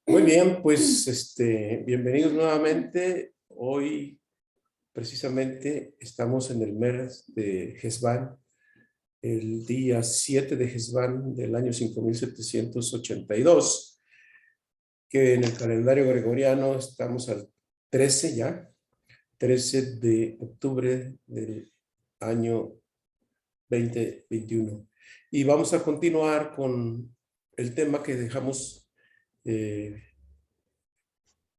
Muy bien, pues bienvenidos nuevamente. Hoy precisamente estamos en el mes de Hesban, el día 7 de Hesban del año 5782, que en el calendario gregoriano estamos al 13 ya, 13 de octubre del año 2021. Y vamos a continuar con el tema que dejamos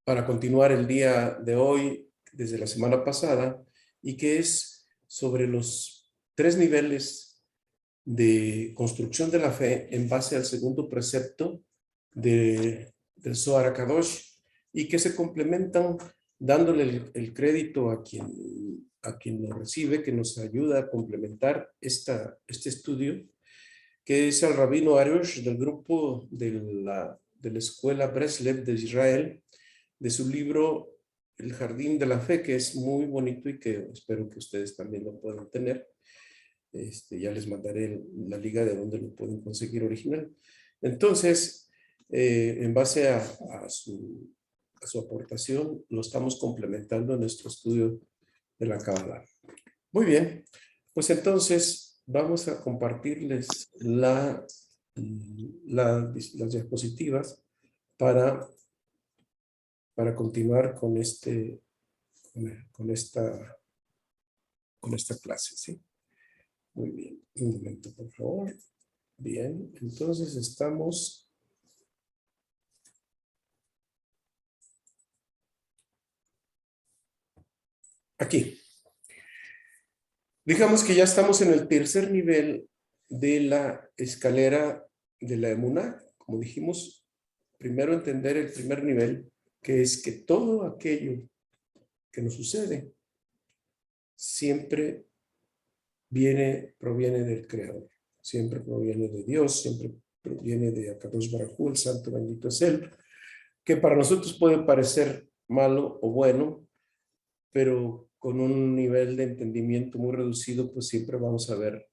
para continuar el día de hoy desde la semana pasada, y que es sobre los tres niveles de construcción de la fe en base al segundo precepto del Zohar HaKadosh, y que se complementan dándole el crédito a quien lo recibe, que nos ayuda a complementar este estudio, que es el rabino Arush del grupo de la escuela Breslev de Israel, de su libro El Jardín de la Fe, que es muy bonito y que espero que ustedes también lo puedan tener. Ya les mandaré la liga de donde lo pueden conseguir original. Entonces, en base a su aportación, lo estamos complementando en nuestro estudio de la Kabbalah. Muy bien, pues entonces vamos a compartirles las diapositivas para continuar con con esta, con esta clase, ¿sí? Muy bien, un momento, por favor. Bien, entonces estamos aquí. Digamos que ya estamos en el tercer nivel de la escalera de la emuná. Como dijimos, primero entender el primer nivel, que es que todo aquello que nos sucede siempre proviene del Creador, siempre proviene de Dios, siempre proviene de Akadosh Baruj Hu, el santo bendito es Él, que para nosotros puede parecer malo o bueno, pero con un nivel de entendimiento muy reducido, pues siempre vamos a ver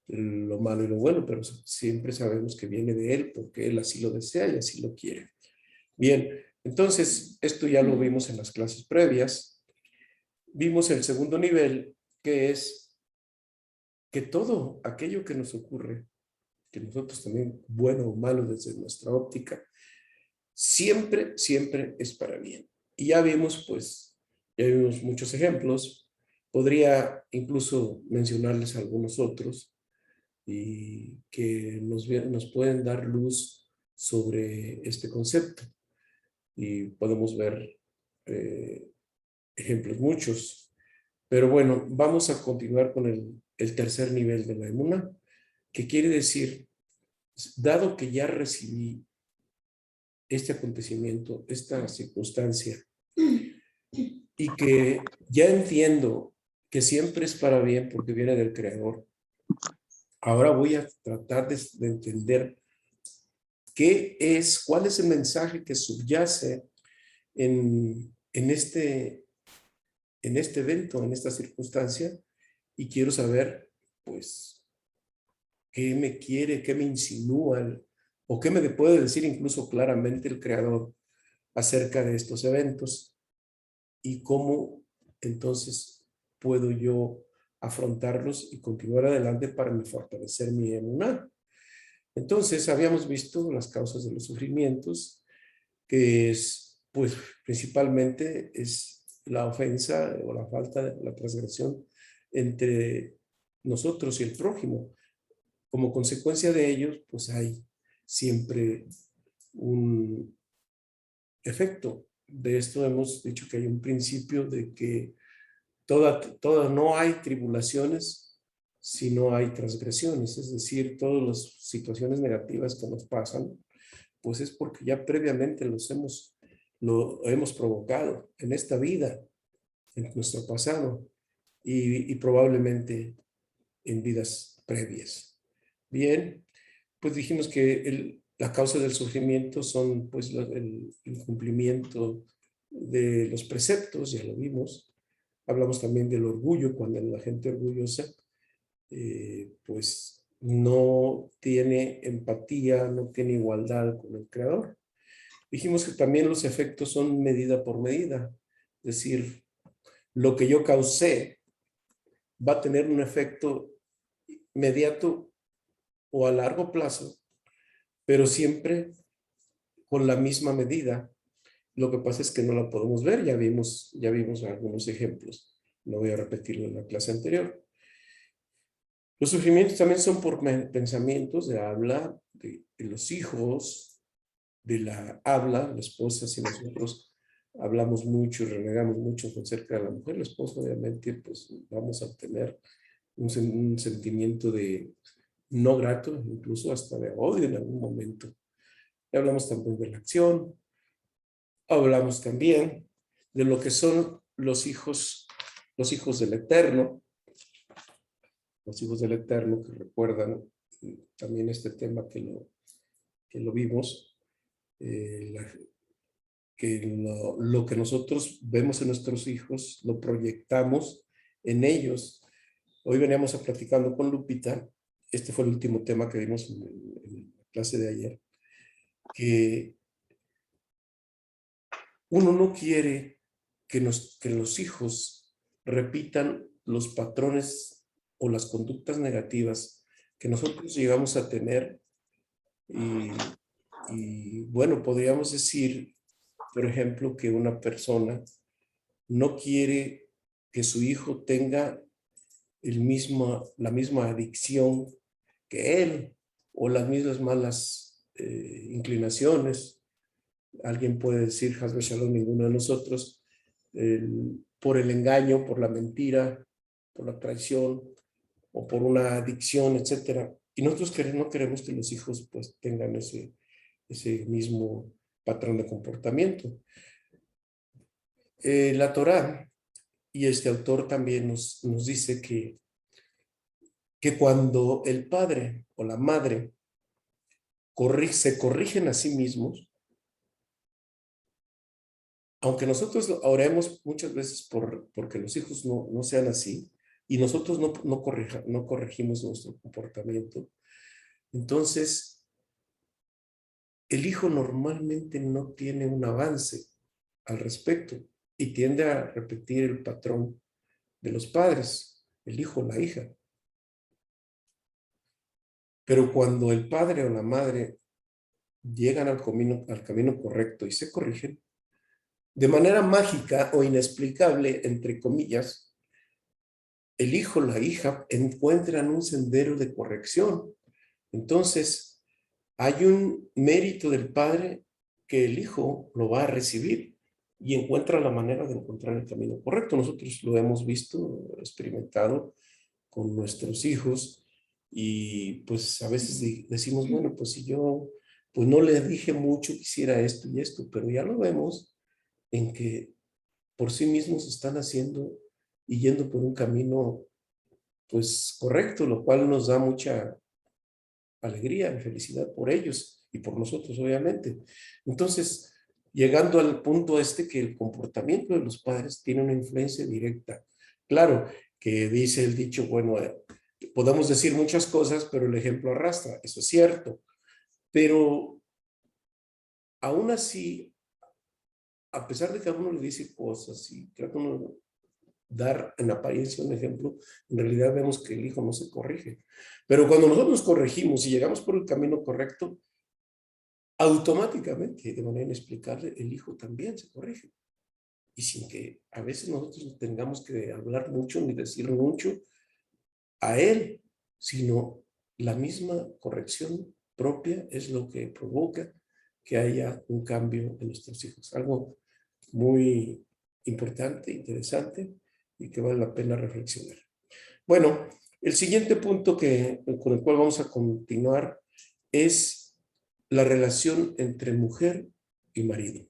lo malo y lo bueno, pero siempre sabemos que viene de Él porque Él así lo desea y así lo quiere. Bien, entonces esto ya lo vimos en las clases previas. Vimos el segundo nivel, que es que todo aquello que nos ocurre, que nosotros también, bueno o malo desde nuestra óptica, siempre es para bien. Y ya vimos muchos ejemplos. Podría incluso mencionarles algunos otros y que nos pueden dar luz sobre este concepto. Y podemos ver eh, ejemplos muchos. Pero bueno, vamos a continuar con el tercer nivel de la emuna, que quiere decir, dado que ya recibí este acontecimiento, esta circunstancia, y que ya entiendo que siempre es para bien porque viene del Creador, ahora voy a tratar de entender cuál es el mensaje que subyace en este evento, en esta circunstancia, y quiero saber, pues, qué me quiere, qué me insinúa, o qué me puede decir incluso claramente el Creador acerca de estos eventos, y cómo entonces puedo yo afrontarlos y continuar adelante para fortalecer mi emuná. Entonces, habíamos visto las causas de los sufrimientos, que es, pues, principalmente es la ofensa o la falta de la transgresión entre nosotros y el prójimo. Como consecuencia de ellos, pues hay siempre un efecto. De esto hemos dicho que hay un principio de que no hay tribulaciones si no hay transgresiones, es decir, todas las situaciones negativas que nos pasan, pues es porque ya previamente lo hemos provocado en esta vida, en nuestro pasado y probablemente en vidas previas. Bien, pues dijimos que la causa del sufrimiento son pues el incumplimiento de los preceptos, ya lo vimos. Hablamos también del orgullo, cuando la gente orgullosa pues no tiene empatía, no tiene igualdad con el Creador. Dijimos que también los efectos son medida por medida. Es decir, lo que yo causé va a tener un efecto inmediato o a largo plazo, pero siempre con la misma medida. Lo que pasa es que no la podemos ver, ya vimos algunos ejemplos. No voy a repetirlo en la clase anterior. Los sufrimientos también son por pensamientos de habla de los hijos, de la habla, la esposa. Si nosotros hablamos mucho y renegamos mucho acerca de la mujer, la esposa obviamente pues vamos a obtener un sentimiento de no grato, incluso hasta de odio en algún momento. Y hablamos también de la acción, hablamos también de lo que son los hijos del Eterno, los hijos del Eterno que recuerdan también este tema que lo vimos, que lo que nosotros vemos en nuestros hijos lo proyectamos en ellos. Hoy veníamos a platicando con Lupita, este fue el último tema que vimos en la clase de ayer, que uno no quiere que los hijos repitan los patrones o las conductas negativas que nosotros llegamos a tener. Y bueno, podríamos decir, por ejemplo, que una persona no quiere que su hijo tenga la misma adicción que él o las mismas malas inclinaciones. Alguien puede decir, Hasbe Shalom, ninguno de nosotros, por el engaño, por la mentira, por la traición o por una adicción, etcétera. Y nosotros no queremos que los hijos pues tengan ese mismo patrón de comportamiento. La Torá y este autor también nos dice que cuando el padre o la madre se corrigen a sí mismos, aunque nosotros oremos muchas veces porque los hijos no sean así, y nosotros no corregimos nuestro comportamiento, entonces el hijo normalmente no tiene un avance al respecto y tiende a repetir el patrón de los padres, el hijo o la hija. Pero cuando el padre o la madre llegan al camino correcto y se corrigen, de manera mágica o inexplicable, entre comillas, el hijo o la hija encuentran un sendero de corrección. Entonces, hay un mérito del padre que el hijo lo va a recibir y encuentra la manera de encontrar el camino correcto. Nosotros lo hemos visto, experimentado con nuestros hijos y pues a veces decimos, bueno, pues si yo pues no le dije mucho que hiciera esto y esto, pero ya lo vemos en que por sí mismos están haciendo y yendo por un camino pues correcto, lo cual nos da mucha alegría y felicidad por ellos y por nosotros, obviamente. Entonces, llegando al punto que el comportamiento de los padres tiene una influencia directa. Claro, que dice el dicho, bueno, podemos decir muchas cosas, pero el ejemplo arrastra, eso es cierto. Pero aún así, a pesar de que a uno le dice cosas y trata uno de dar en apariencia un ejemplo, en realidad vemos que el hijo no se corrige. Pero cuando nosotros nos corregimos y llegamos por el camino correcto, automáticamente, de manera inexplicable, el hijo también se corrige. Y sin que a veces nosotros tengamos que hablar mucho ni decir mucho a él, sino la misma corrección propia es lo que provoca que haya un cambio en nuestros hijos. Algo muy importante, interesante y que vale la pena reflexionar. Bueno, el siguiente punto con el cual vamos a continuar es la relación entre mujer y marido.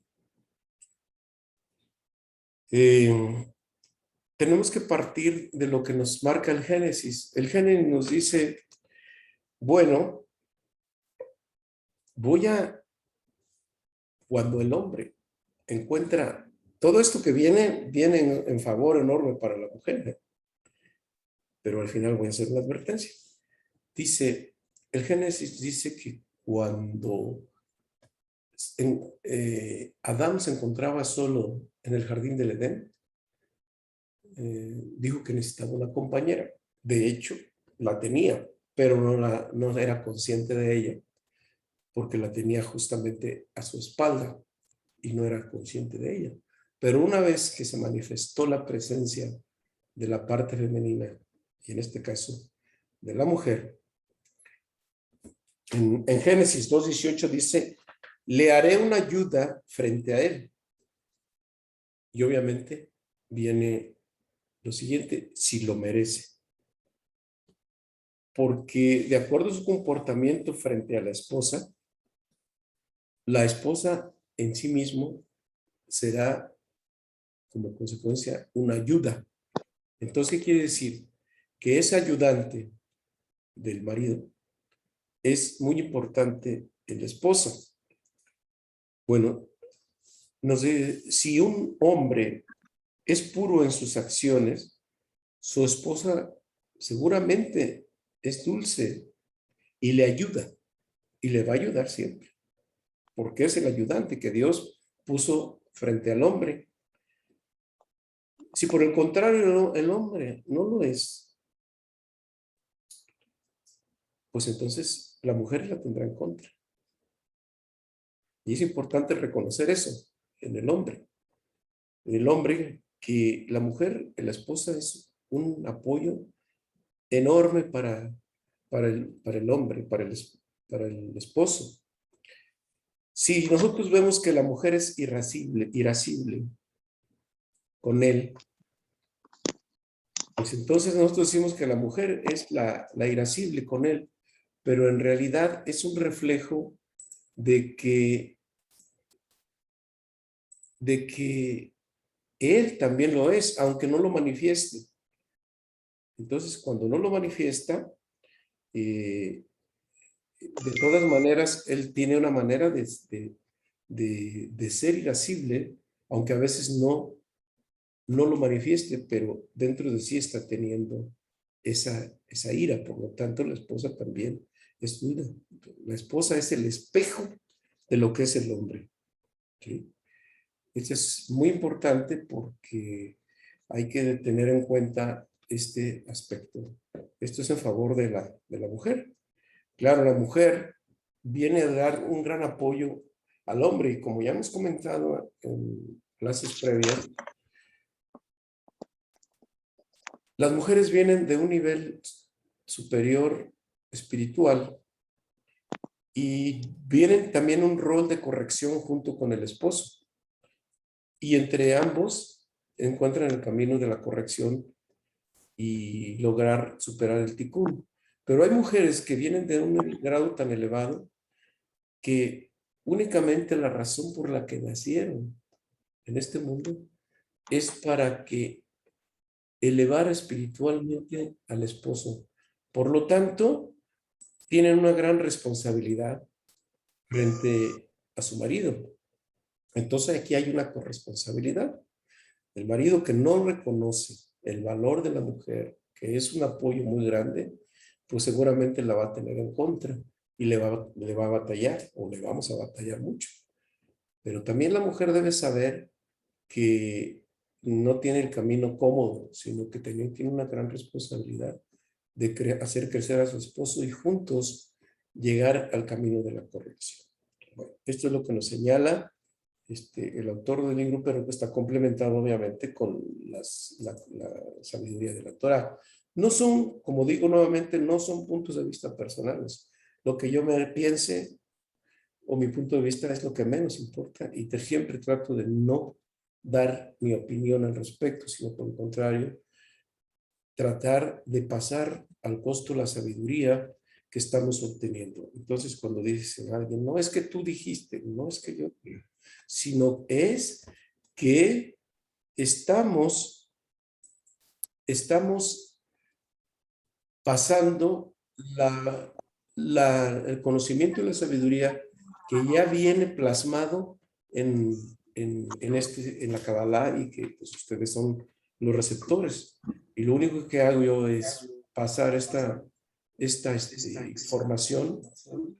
Tenemos que partir de lo que nos marca el Génesis. El Génesis nos dice, bueno, cuando el hombre encuentra todo esto que viene en favor enorme para la mujer, ¿eh? Pero al final voy a hacer una advertencia. El Génesis dice que cuando Adán se encontraba solo en el jardín del Edén, dijo que necesitaba una compañera. De hecho, la tenía, pero no era consciente de ella porque la tenía justamente a su espalda y no era consciente de ella. Pero una vez que se manifestó la presencia de la parte femenina, y en este caso de la mujer, en Génesis 2:18 dice, le haré una ayuda frente a él. Y obviamente viene lo siguiente, si lo merece. Porque de acuerdo a su comportamiento frente a la esposa en sí mismo será como consecuencia una ayuda. Entonces, ¿qué quiere decir? Que ese ayudante del marido es muy importante en la esposa. Bueno, no sé, si un hombre es puro en sus acciones, su esposa seguramente es dulce y le ayuda y le va a ayudar siempre, porque es el ayudante que Dios puso frente al hombre. Si por el contrario el hombre no lo es, pues entonces la mujer la tendrá en contra. Y es importante reconocer eso en el hombre. En el hombre, que la mujer, la esposa, es un apoyo enorme para el hombre, para el esposo. Si nosotros vemos que la mujer es irascible con él, pues entonces nosotros decimos que la mujer es la irascible con él, pero en realidad es un reflejo de que él también lo es, aunque no lo manifieste. Entonces, cuando no lo manifiesta, de todas maneras, él tiene una manera de ser irascible, aunque a veces no lo manifieste, pero dentro de sí está teniendo esa ira. Por lo tanto, la esposa también es dura. La esposa es el espejo de lo que es el hombre. ¿Sí? Esto es muy importante porque hay que tener en cuenta este aspecto. Esto es en favor de la mujer. Claro, la mujer viene a dar un gran apoyo al hombre y como ya hemos comentado en clases previas, las mujeres vienen de un nivel superior espiritual y vienen también un rol de corrección junto con el esposo. Y entre ambos encuentran el camino de la corrección y lograr superar el ticún. Pero hay mujeres que vienen de un grado tan elevado que únicamente la razón por la que nacieron en este mundo es para que elevar espiritualmente al esposo. Por lo tanto, tienen una gran responsabilidad frente a su marido. Entonces aquí hay una corresponsabilidad. El marido que no reconoce el valor de la mujer, que es un apoyo muy grande, pues seguramente la va a tener en contra y le va a batallar o le vamos a batallar mucho. Pero también la mujer debe saber que no tiene el camino cómodo, sino que también tiene una gran responsabilidad de hacer crecer a su esposo y juntos llegar al camino de la corrección. Bueno, esto es lo que nos señala el autor del libro, pero que está complementado obviamente con la sabiduría de la Torah. No son, como digo nuevamente, no son puntos de vista personales. Lo que yo me piense o mi punto de vista es lo que menos importa y siempre trato de no dar mi opinión al respecto, sino por el contrario, tratar de pasar al costo la sabiduría que estamos obteniendo. Entonces, cuando dicen a alguien, no es que tú dijiste, no es que yo, sino es que estamos pasando el conocimiento y la sabiduría que ya viene plasmado en la Kabbalah y que pues, ustedes son los receptores. Y lo único que hago yo es pasar esta información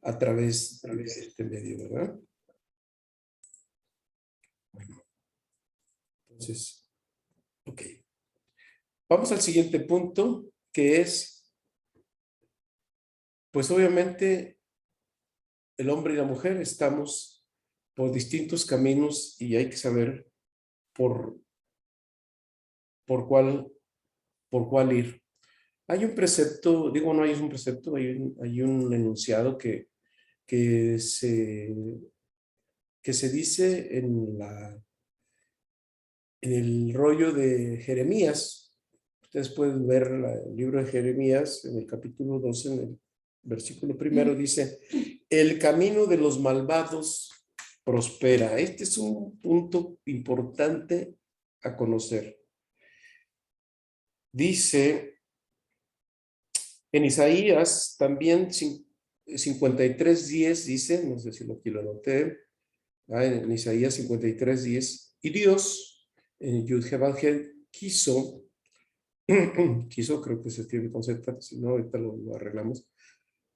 a través de este medio, ¿verdad? Entonces, ok. Vamos al siguiente punto, que es, pues obviamente, el hombre y la mujer estamos por distintos caminos y hay que saber por, por cuál, por cuál ir. Hay un precepto, digo, no hay un precepto, hay un enunciado que se, que se dice en el rollo de Jeremías. Ustedes pueden ver el libro de Jeremías en el capítulo 12, en el versículo primero, dice, el camino de los malvados prospera. Este es un punto importante a conocer. Dice en Isaías también 53:10 dice, no sé si lo quiero anotar, en Isaías 53:10, y Dios en Yud-Heh-Vav-Heh quiso, creo que se escribe con Z, si no, ahorita lo arreglamos,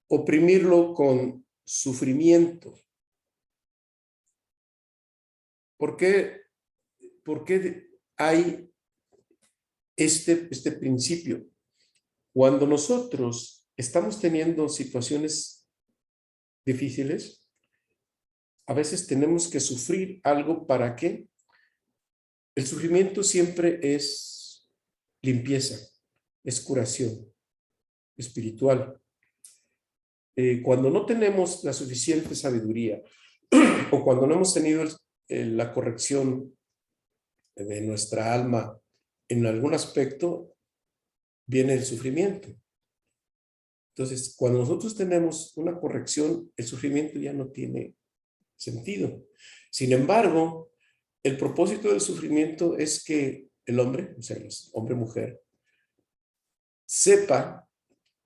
oprimirlo con sufrimiento. ¿Por qué? Porque hay este principio. Cuando nosotros estamos teniendo situaciones difíciles, a veces tenemos que sufrir algo para que el sufrimiento siempre es limpieza, es curación espiritual. Cuando no tenemos la suficiente sabiduría o cuando no hemos tenido la corrección de nuestra alma en algún aspecto, viene el sufrimiento. Entonces, cuando nosotros tenemos una corrección, el sufrimiento ya no tiene sentido. Sin embargo, el propósito del sufrimiento es que el hombre, o sea, el hombre-mujer, sepa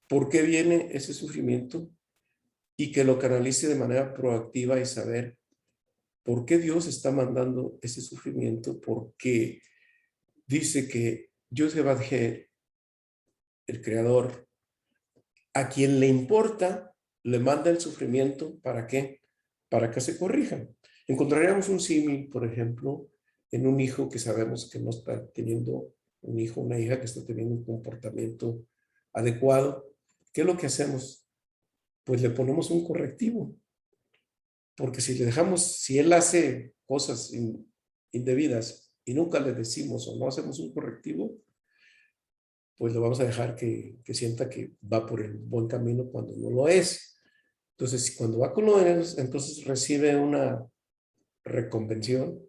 por qué viene ese sufrimiento y que lo canalice de manera proactiva y saber por qué Dios está mandando ese sufrimiento, porque dice que Yud-Heh-Vav-Heh, el creador, a quien le importa, le manda el sufrimiento, ¿para qué? Para que se corrijan. Encontraríamos un símil, por ejemplo, en un hijo que sabemos que no está teniendo, un hijo, una hija que está teniendo un comportamiento adecuado. ¿Qué es lo que hacemos? Pues le ponemos un correctivo. Porque si le dejamos, si él hace cosas indebidas y nunca le decimos o no hacemos un correctivo, pues lo vamos a dejar que sienta que va por el buen camino cuando no lo es. Entonces, cuando va con lo es, entonces recibe una reconvención.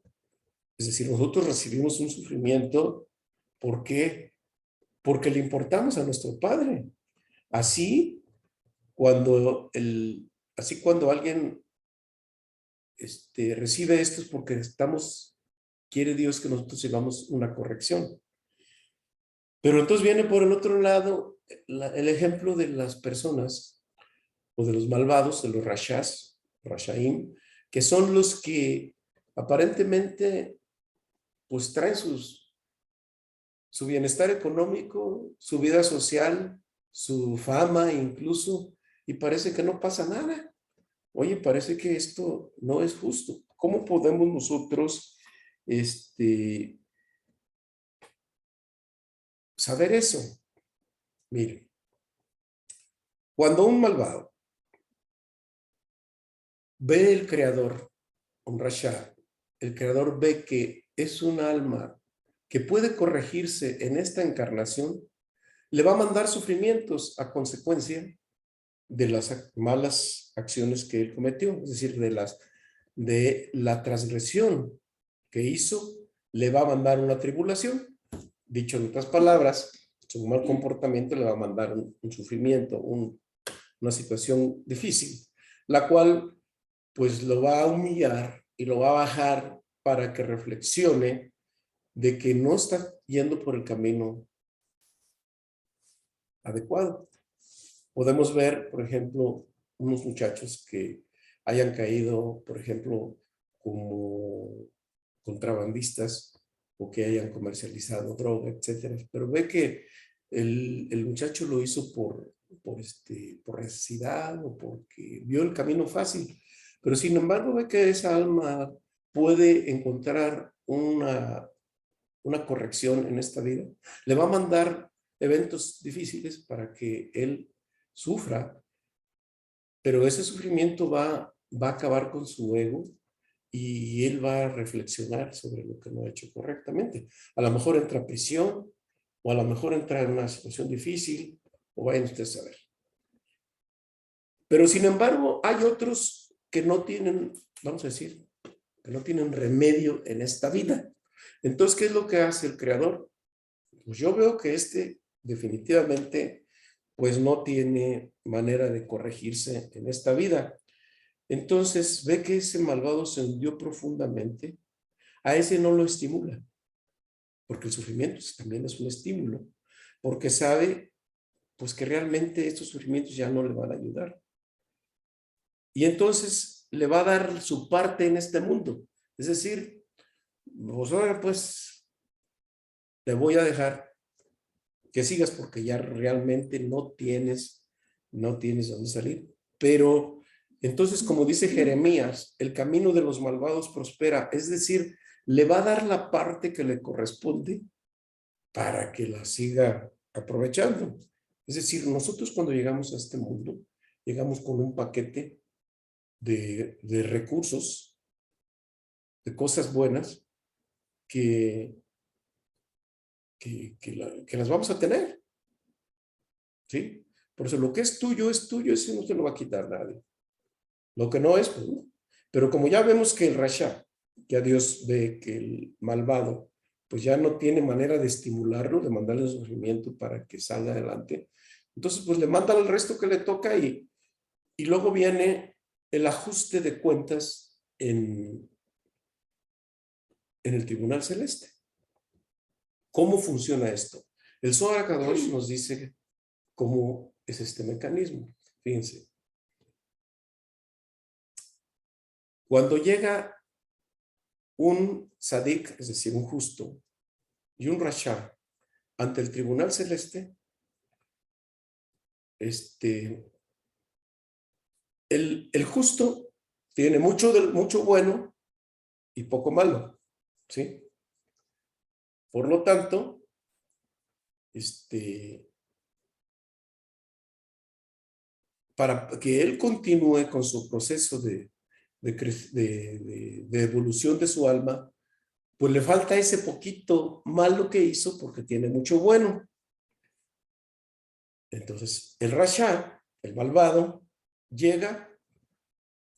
Es decir, nosotros recibimos un sufrimiento. ¿Por qué? Porque le importamos a nuestro Padre. Así, cuando alguien recibe esto es porque quiere Dios que nosotros llevamos una corrección. Pero entonces viene por el otro lado el ejemplo de las personas o de los malvados, de los rashas, rashaim, que son los que aparentemente pues traen su bienestar económico, su vida social, su fama incluso, y parece que no pasa nada. Oye, parece que esto no es justo. ¿Cómo podemos nosotros saber eso? Mire, cuando un malvado ve el creador, un rasha, el creador ve que es un alma que puede corregirse en esta encarnación, le va a mandar sufrimientos a consecuencia de las malas acciones que él cometió, es decir, de la transgresión que hizo, le va a mandar una tribulación. Dicho en otras palabras, su mal comportamiento le va a mandar un sufrimiento, una situación difícil, la cual pues lo va a humillar y lo va a bajar para que reflexione de que no está yendo por el camino adecuado. Podemos ver, por ejemplo, unos muchachos que hayan caído, por ejemplo, como contrabandistas o que hayan comercializado droga, etcétera. Pero ve que el muchacho lo hizo por necesidad o porque vio el camino fácil. Pero sin embargo ve que esa alma puede encontrar una corrección en esta vida. Le va a mandar eventos difíciles para que él sufra, pero ese sufrimiento va a acabar con su ego y él va a reflexionar sobre lo que no ha hecho correctamente. A lo mejor entra a prisión o a lo mejor entra en una situación difícil o vayan ustedes a ver. Pero sin embargo, hay otros que no tienen, vamos a decir, que no tienen remedio en esta vida. Entonces, ¿qué es lo que hace el Creador? Pues yo veo que definitivamente pues no tiene manera de corregirse en esta vida. Entonces ve que ese malvado se hundió profundamente, a ese no lo estimula, porque el sufrimiento también es un estímulo, porque sabe pues que realmente estos sufrimientos ya no le van a ayudar. Y entonces le va a dar su parte en este mundo. Es decir, pues ahora pues te voy a dejar que sigas porque ya realmente no tienes dónde salir. Pero entonces, como dice Jeremías, el camino de los malvados prospera, es decir, le va a dar la parte que le corresponde para que la siga aprovechando. Es decir, nosotros cuando llegamos a este mundo, llegamos con un paquete de recursos, de cosas buenas que las vamos a tener, ¿sí? Por eso lo que es tuyo, eso no te lo va a quitar nadie. Lo que no es, pues no. Pero como ya vemos que el rasha, ya Dios ve que el malvado, pues ya no tiene manera de estimularlo, de mandarle sufrimiento para que salga adelante. Entonces, pues le manda el resto que le toca y luego viene el ajuste de cuentas en el Tribunal Celeste. ¿Cómo funciona esto? El Zohar HaKadosh nos dice cómo es este mecanismo. Fíjense. Cuando llega un sadik, es decir, un justo, y un rasha ante el Tribunal Celeste, el justo tiene mucho bueno y poco malo, ¿sí? Por lo tanto, para que él continúe con su proceso de evolución de su alma, pues le falta ese poquito malo que hizo porque tiene mucho bueno. Entonces, el rasha, el malvado, llega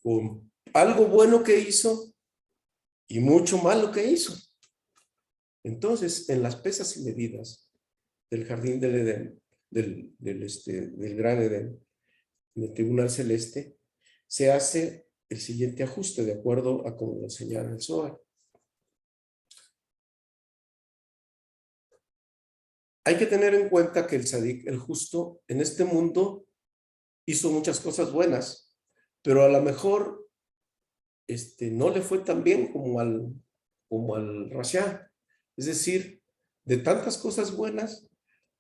con algo bueno que hizo y mucho malo que hizo. Entonces, en las pesas y medidas del jardín del Edén, del gran Edén, en el Tribunal Celeste, se hace el siguiente ajuste de acuerdo a como lo señala el Zohar. Hay que tener en cuenta que el Sadik, el justo, en este mundo hizo muchas cosas buenas, pero a lo mejor no le fue tan bien como al Rasha. Es decir, de tantas cosas buenas,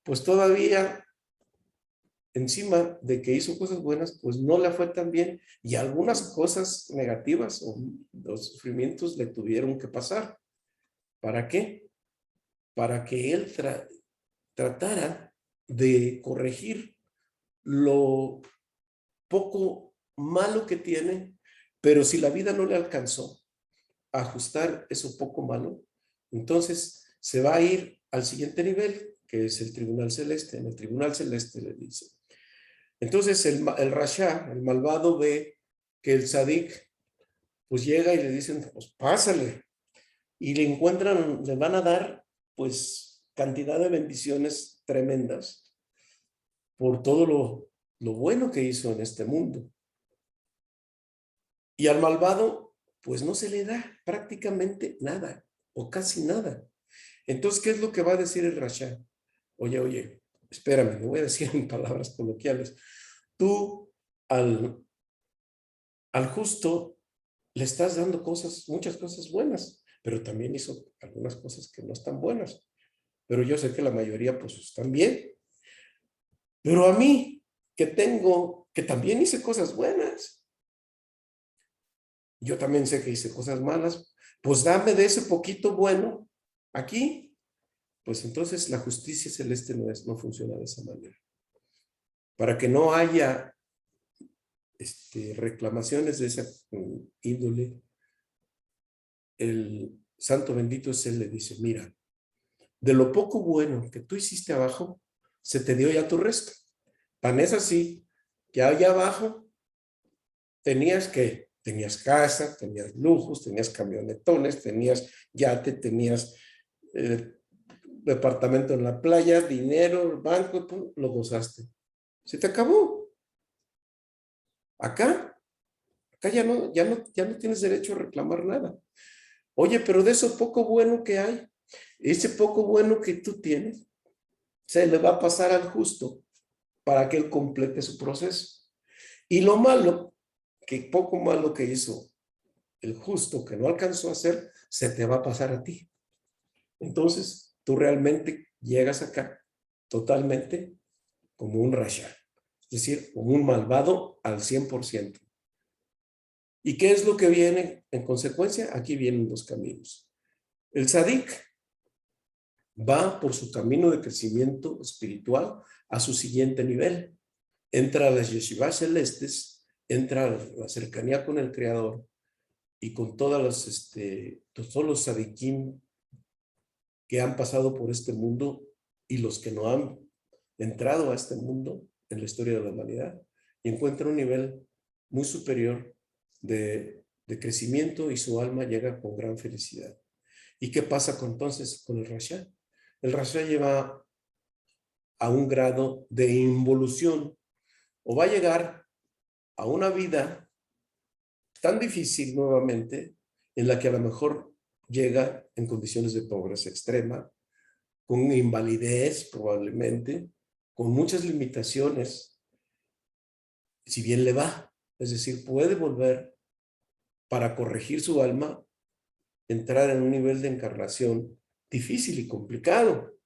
pues todavía encima de que hizo cosas buenas, pues no le fue tan bien y algunas cosas negativas o los sufrimientos le tuvieron que pasar. ¿Para qué? Para que él tratara de corregir lo poco malo que tiene, pero si la vida no le alcanzó a ajustar eso poco malo, entonces se va a ir al siguiente nivel, que es el Tribunal Celeste. En el Tribunal Celeste le dice. Entonces el rasha, el malvado, ve que el sadik pues llega y le dicen, pues pásale. Y le encuentran, le van a dar pues cantidad de bendiciones tremendas por todo lo bueno que hizo en este mundo. Y al malvado, pues no se le da prácticamente nada o casi nada. Entonces, ¿qué es lo que va a decir el rasha? Oye, espérame, me voy a decir en palabras coloquiales. Tú al justo le estás dando muchas cosas buenas, pero también hizo algunas cosas que no están buenas. Pero yo sé que la mayoría pues están bien. Pero a mí, que también hice cosas buenas, yo también sé que hice cosas malas, pues dame de ese poquito bueno aquí pues entonces la justicia celeste no funciona de esa manera. Para que no haya reclamaciones de esa índole, el santo bendito es él, le dice, mira, de lo poco bueno que tú hiciste abajo, se te dio ya tu resto. Tan es así que allá abajo tenías casa, tenías lujos, tenías camionetones, tenías yate, tenías departamento en la playa, dinero, banco, lo gozaste. Se te acabó. Acá ya no tienes derecho a reclamar nada. Oye, pero de eso poco bueno que hay, ese poco bueno que tú tienes, se le va a pasar al justo para que él complete su proceso. Y lo malo, que poco malo que hizo el justo, que no alcanzó a hacer, se te va a pasar a ti. Entonces, tú realmente llegas acá totalmente como un rasha, es decir, como un malvado al 100%. ¿Y qué es lo que viene en consecuencia? Aquí vienen dos caminos. El tzadik va por su camino de crecimiento espiritual a su siguiente nivel. Entra a las yeshivas celestes, entra a la cercanía con el Creador y con todos los tzadikim que han pasado por este mundo y los que no han entrado a este mundo en la historia de la humanidad, y encuentra un nivel muy superior de crecimiento y su alma llega con gran felicidad. ¿Y qué pasa entonces con el rasha? El rasha lleva a un grado de involución o va a llegar a una vida tan difícil nuevamente en la que a lo mejor llega en condiciones de pobreza extrema, con invalidez probablemente, con muchas limitaciones, si bien le va. Es decir, puede volver para corregir su alma, entrar en un nivel de encarnación difícil y complicado.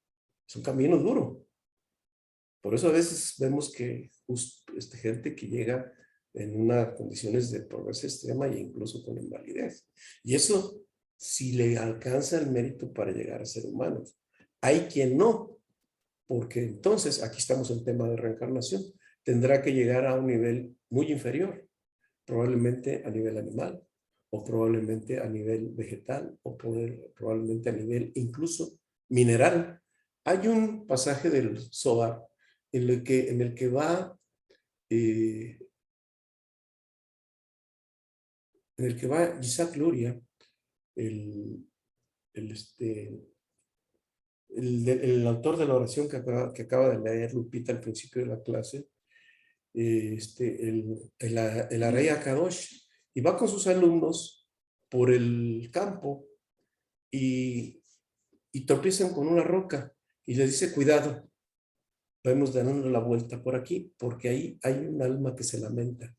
Es un camino duro. Por eso a veces vemos que gente que llega en unas condiciones de pobreza extrema e incluso con invalidez. Y eso si le alcanza el mérito para llegar a ser humanos. Hay quien no, porque entonces, aquí estamos en tema de reencarnación, tendrá que llegar a un nivel muy inferior, probablemente a nivel animal, o probablemente a nivel vegetal, o probablemente a nivel incluso mineral. Hay un pasaje del Zohar en el que va eh, Isaac Luria, el, el, este, el autor de la oración que acaba de leer Lupita al principio de la clase, el Arei Akadosh, y va con sus alumnos por el campo y tropiezan con una roca y le dice, cuidado, vamos dando la vuelta por aquí, porque ahí hay un alma que se lamenta.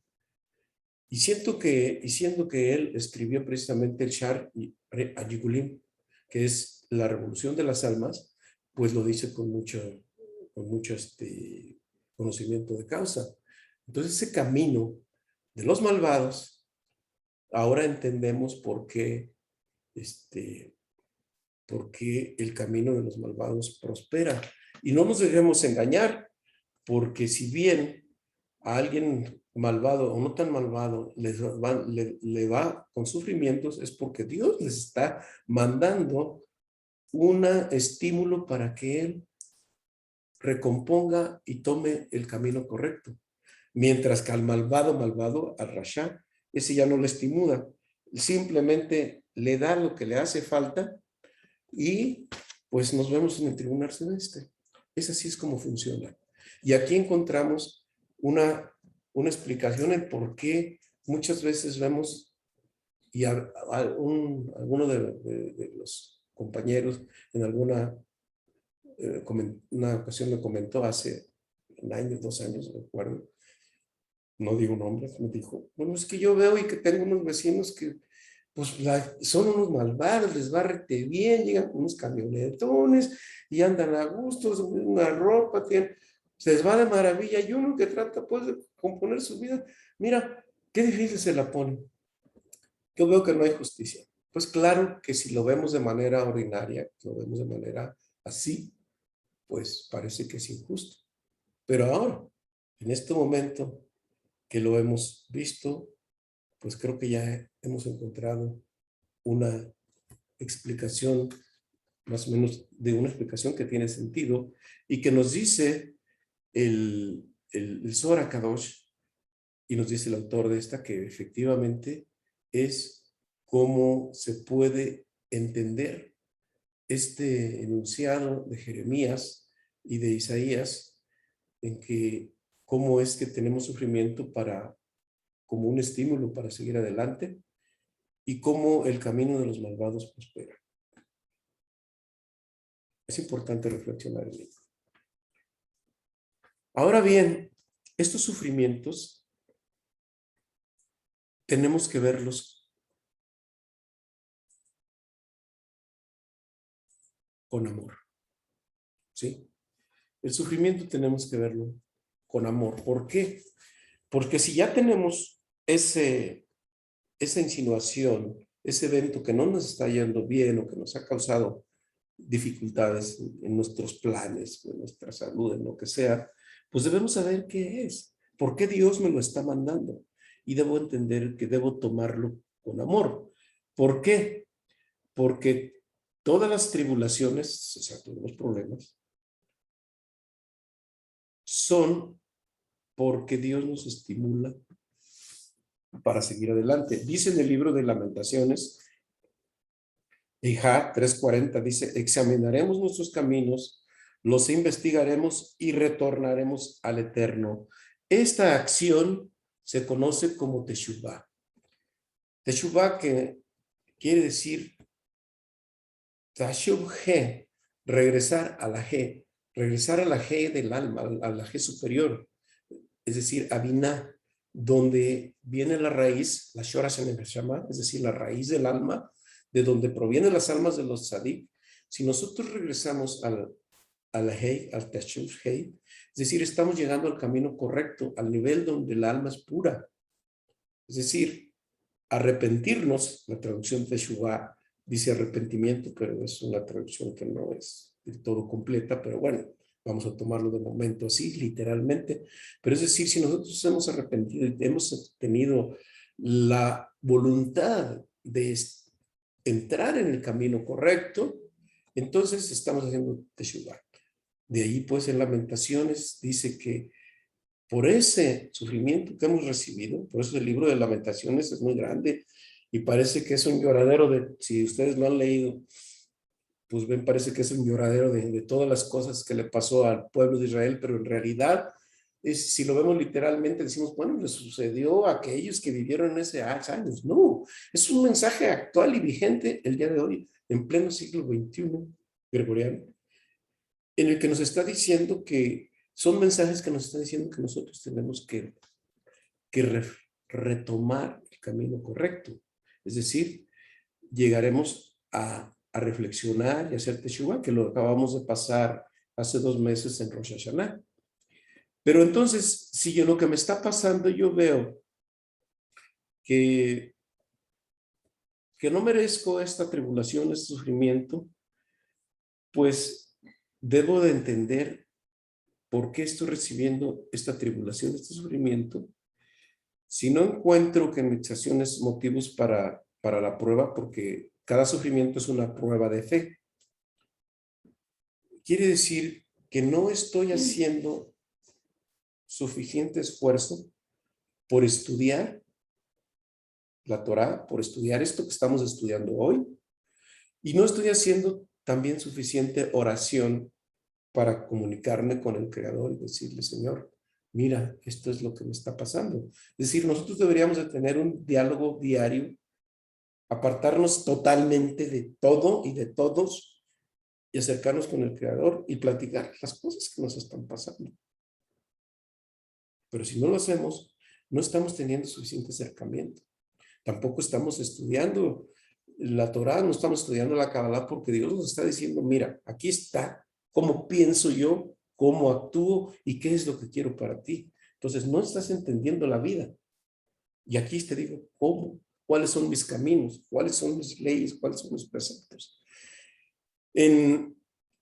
Y siento que él escribió precisamente el Shar Ayigulim, que es la revolución de las almas, pues lo dice con mucho conocimiento de causa. Entonces ese camino de los malvados, ahora entendemos por qué el camino de los malvados prospera. Y no nos dejemos engañar, porque si bien a alguien malvado o no tan malvado le va con sufrimientos, es porque Dios les está mandando un estímulo para que él recomponga y tome el camino correcto. Mientras que al malvado, al rasha, ese ya no le estimula, simplemente le da lo que le hace falta y pues nos vemos en el tribunal celeste. Es así es como funciona. Y aquí encontramos una explicación en por qué muchas veces vemos, y alguno de los compañeros en una ocasión me comentó hace un año, 2 años, no recuerdo, no digo nombres, me dijo, bueno, es que yo veo y que tengo unos vecinos que pues son unos malvados, les va rete bien, llegan con unos camionetones y andan a gusto, una ropa, se les va de maravilla, y uno que trata pues de componer su vida, mira, qué difícil se la pone. Yo veo que no hay justicia. Pues claro que si lo vemos de manera ordinaria, lo vemos de manera así, pues parece que es injusto. Pero ahora, en este momento que lo hemos visto, pues creo que ya hemos encontrado una explicación, más o menos de una explicación que tiene sentido y que nos dice el Zohar Kadosh, y nos dice el autor de esta que efectivamente es cómo se puede entender este enunciado de Jeremías y de Isaías, en que cómo es que tenemos sufrimiento como un estímulo para seguir adelante y cómo el camino de los malvados prospera. Es importante reflexionar en ello. Ahora bien, estos sufrimientos tenemos que verlos con amor, ¿sí? El sufrimiento tenemos que verlo con amor. ¿Por qué? Porque si ya tenemos esa insinuación, ese evento que no nos está yendo bien o que nos ha causado dificultades en nuestros planes, en nuestra salud, en lo que sea, pues debemos saber qué es, por qué Dios me lo está mandando. Y debo entender que debo tomarlo con amor. ¿Por qué? Porque todas las tribulaciones, o sea, todos los problemas, son porque Dios nos estimula para seguir adelante. Dice en el libro de Lamentaciones, Ijá 3:40, dice, examinaremos nuestros caminos, los investigaremos y retornaremos al Eterno. Esta acción se conoce como Teshuvah. Teshuvah que quiere decir Tashuv He, regresar a la G del alma, a la G superior, es decir, a Binah, donde viene la raíz, la Shorash Neshama, es decir, la raíz del alma, de donde provienen las almas de los tzadik. Si nosotros regresamos a la Hei, al Tashuv Hei, es decir, estamos llegando al camino correcto, al nivel donde el alma es pura. Es decir, arrepentirnos, la traducción Teshuvah dice arrepentimiento, pero es una traducción que no es del todo completa, pero bueno, vamos a tomarlo de momento así, literalmente. Pero es decir, si nosotros hemos arrepentido y hemos tenido la voluntad de entrar en el camino correcto, entonces estamos haciendo Teshuvah. De ahí, pues, en Lamentaciones dice que por ese sufrimiento que hemos recibido, por eso el libro de Lamentaciones es muy grande y parece que es un lloradero si ustedes lo han leído, pues ven, parece que es un lloradero de todas las cosas que le pasó al pueblo de Israel, pero en realidad, si lo vemos literalmente, decimos, bueno, le sucedió a aquellos que vivieron en ese años. No, es un mensaje actual y vigente el día de hoy, en pleno siglo XXI, gregoriano, en el que nos está diciendo que son mensajes que nos están diciendo que nosotros tenemos que retomar el camino correcto. Es decir, llegaremos a reflexionar y hacer Teshuvah, que lo acabamos de pasar hace 2 meses en Rosh Hashanah. Pero entonces, si yo lo que me está pasando, yo veo que no merezco esta tribulación, este sufrimiento, pues debo de entender por qué estoy recibiendo esta tribulación, este sufrimiento. Si no encuentro que mis acciones motivos para la prueba, porque cada sufrimiento es una prueba de fe, quiere decir que no estoy haciendo suficiente esfuerzo por estudiar la Torá, por estudiar esto que estamos estudiando hoy, y no estoy haciendo también suficiente oración para comunicarme con el Creador y decirle, Señor, mira, esto es lo que me está pasando. Es decir, nosotros deberíamos de tener un diálogo diario, apartarnos totalmente de todo y de todos y acercarnos con el Creador y platicar las cosas que nos están pasando. Pero si no lo hacemos, no estamos teniendo suficiente acercamiento. Tampoco estamos estudiando la Torá, no estamos estudiando la Kabbalah porque Dios nos está diciendo, mira, aquí está cómo pienso yo, cómo actúo y qué es lo que quiero para ti. Entonces, no estás entendiendo la vida. Y aquí te digo cómo, cuáles son mis caminos, cuáles son mis leyes, cuáles son mis preceptos. En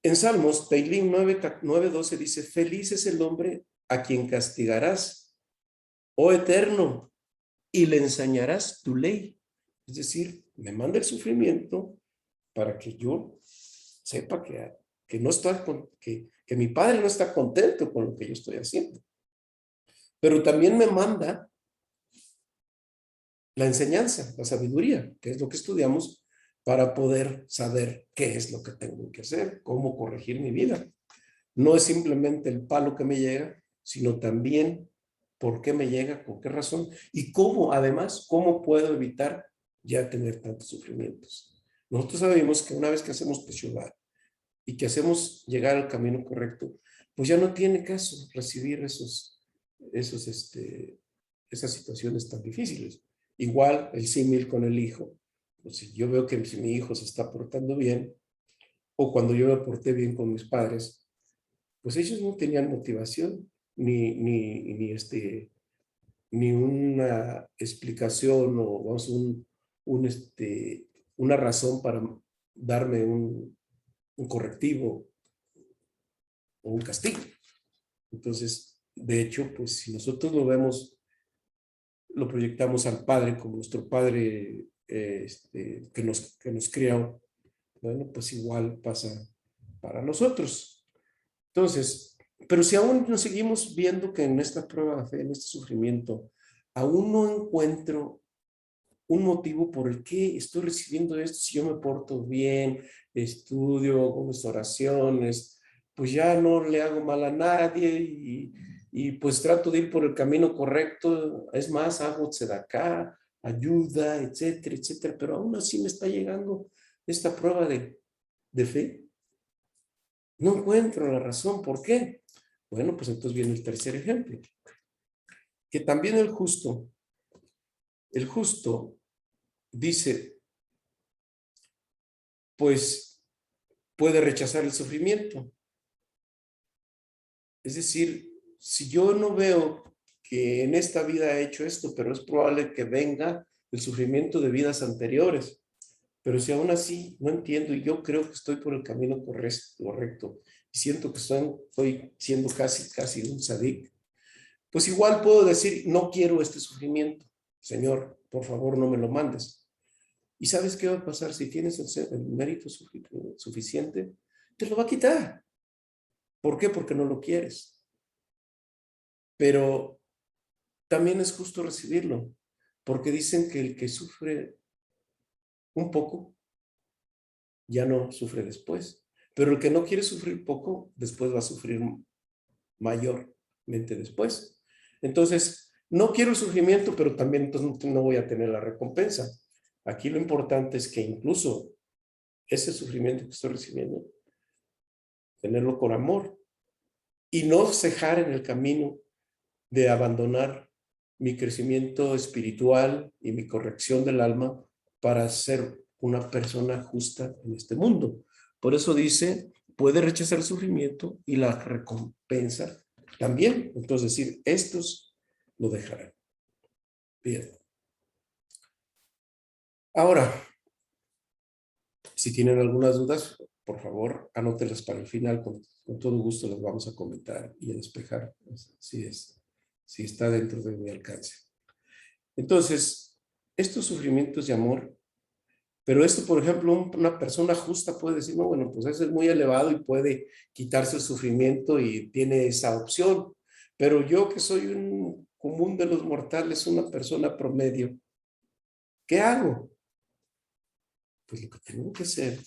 En Salmos, Teilim 9:12 dice, feliz es el hombre a quien castigarás, oh Eterno, y le enseñarás tu ley. Es decir, me manda el sufrimiento para que yo sepa que no está que mi padre no está contento con lo que yo estoy haciendo. Pero también me manda la enseñanza, la sabiduría, que es lo que estudiamos para poder saber qué es lo que tengo que hacer, cómo corregir mi vida. No es simplemente el palo que me llega, sino también por qué me llega, por qué razón y cómo, además, cómo puedo evitar ya tener tantos sufrimientos. Nosotros sabemos que una vez que hacemos Teshuvah y que hacemos llegar al camino correcto, pues ya no tiene caso recibir esas situaciones tan difíciles. Igual el símil con el hijo. Pues si yo veo que si mi hijo se está portando bien, o cuando yo me porté bien con mis padres, pues ellos no tenían motivación ni una explicación o vamos, un, una razón para darme un correctivo o un castigo. Entonces, de hecho, pues si nosotros lo vemos, lo proyectamos al Padre como nuestro Padre que nos crió, bueno, pues igual pasa para nosotros. Entonces, pero si aún nos seguimos viendo que en esta prueba de fe, en este sufrimiento, aún no encuentro un motivo por el que estoy recibiendo esto, si yo me porto bien, estudio, hago mis oraciones, pues ya no le hago mal a nadie y pues trato de ir por el camino correcto, es más, hago tzedaká, ayuda, etcétera, etcétera, pero aún así me está llegando esta prueba de fe. No encuentro la razón, ¿por qué? Bueno, pues entonces viene el tercer ejemplo, que también el justo dice, pues puede rechazar el sufrimiento. Es decir, si yo no veo que en esta vida he hecho esto, pero es probable que venga el sufrimiento de vidas anteriores, pero si aún así no entiendo y yo creo que estoy por el camino correcto y siento que estoy siendo casi un sadik, pues igual puedo decir, no quiero este sufrimiento. Señor, por favor, no me lo mandes. ¿Y sabes qué va a pasar? Si tienes el mérito suficiente, te lo va a quitar. ¿Por qué? Porque no lo quieres. Pero también es justo recibirlo, porque dicen que el que sufre un poco, ya no sufre después. Pero el que no quiere sufrir poco, después va a sufrir mayormente después. Entonces, no quiero el sufrimiento, pero también entonces no voy a tener la recompensa. Aquí lo importante es que incluso ese sufrimiento que estoy recibiendo, tenerlo con amor y no cejar en el camino de abandonar mi crecimiento espiritual y mi corrección del alma para ser una persona justa en este mundo. Por eso dice, puede rechazar el sufrimiento y la recompensa también. Entonces decir, estos lo dejarán. Bien. Ahora, si tienen algunas dudas, por favor, anótenlas para el final. Con todo gusto las vamos a comentar y a despejar si está dentro de mi alcance. Entonces, estos sufrimientos de amor, pero esto, por ejemplo, una persona justa puede decir, no, bueno, pues eso es muy elevado y puede quitarse el sufrimiento y tiene esa opción. Pero yo que soy un común de los mortales, una persona promedio, ¿qué hago? Pues lo que tengo que hacer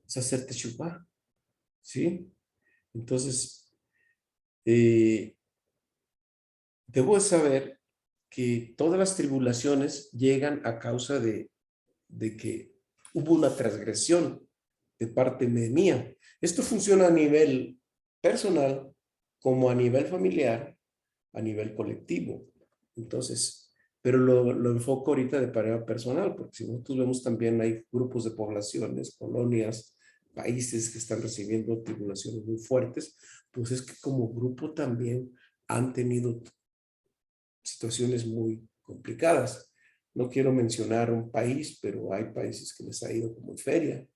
es hacer teshuvah, ¿sí? Entonces, debo saber que todas las tribulaciones llegan a causa de que hubo una transgresión de parte mía. Esto funciona a nivel personal como a nivel familiar, a nivel colectivo. Entonces, pero lo enfoco ahorita de manera personal, porque si nosotros vemos también hay grupos de poblaciones, colonias, países que están recibiendo tribulaciones muy fuertes, pues es que como grupo también han tenido situaciones muy complicadas. No quiero mencionar un país, pero hay países que les ha ido como en feria,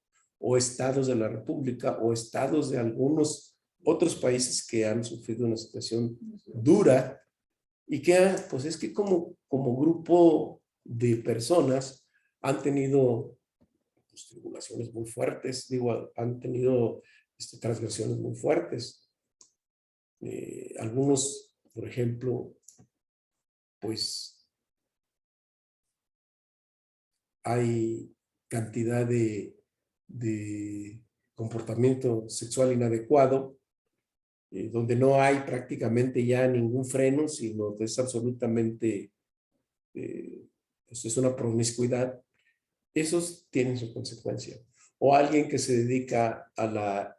o estados de la República o estados de algunos otros países que han sufrido una situación dura y que, pues es que como grupo de personas han tenido pues, tribulaciones muy fuertes, digo, han tenido transgresiones muy fuertes. Algunos, por ejemplo, pues hay cantidad de comportamiento sexual inadecuado, donde no hay prácticamente ya ningún freno, sino que es absolutamente, pues es una promiscuidad. Esos tienen su consecuencia. O alguien que se dedica a la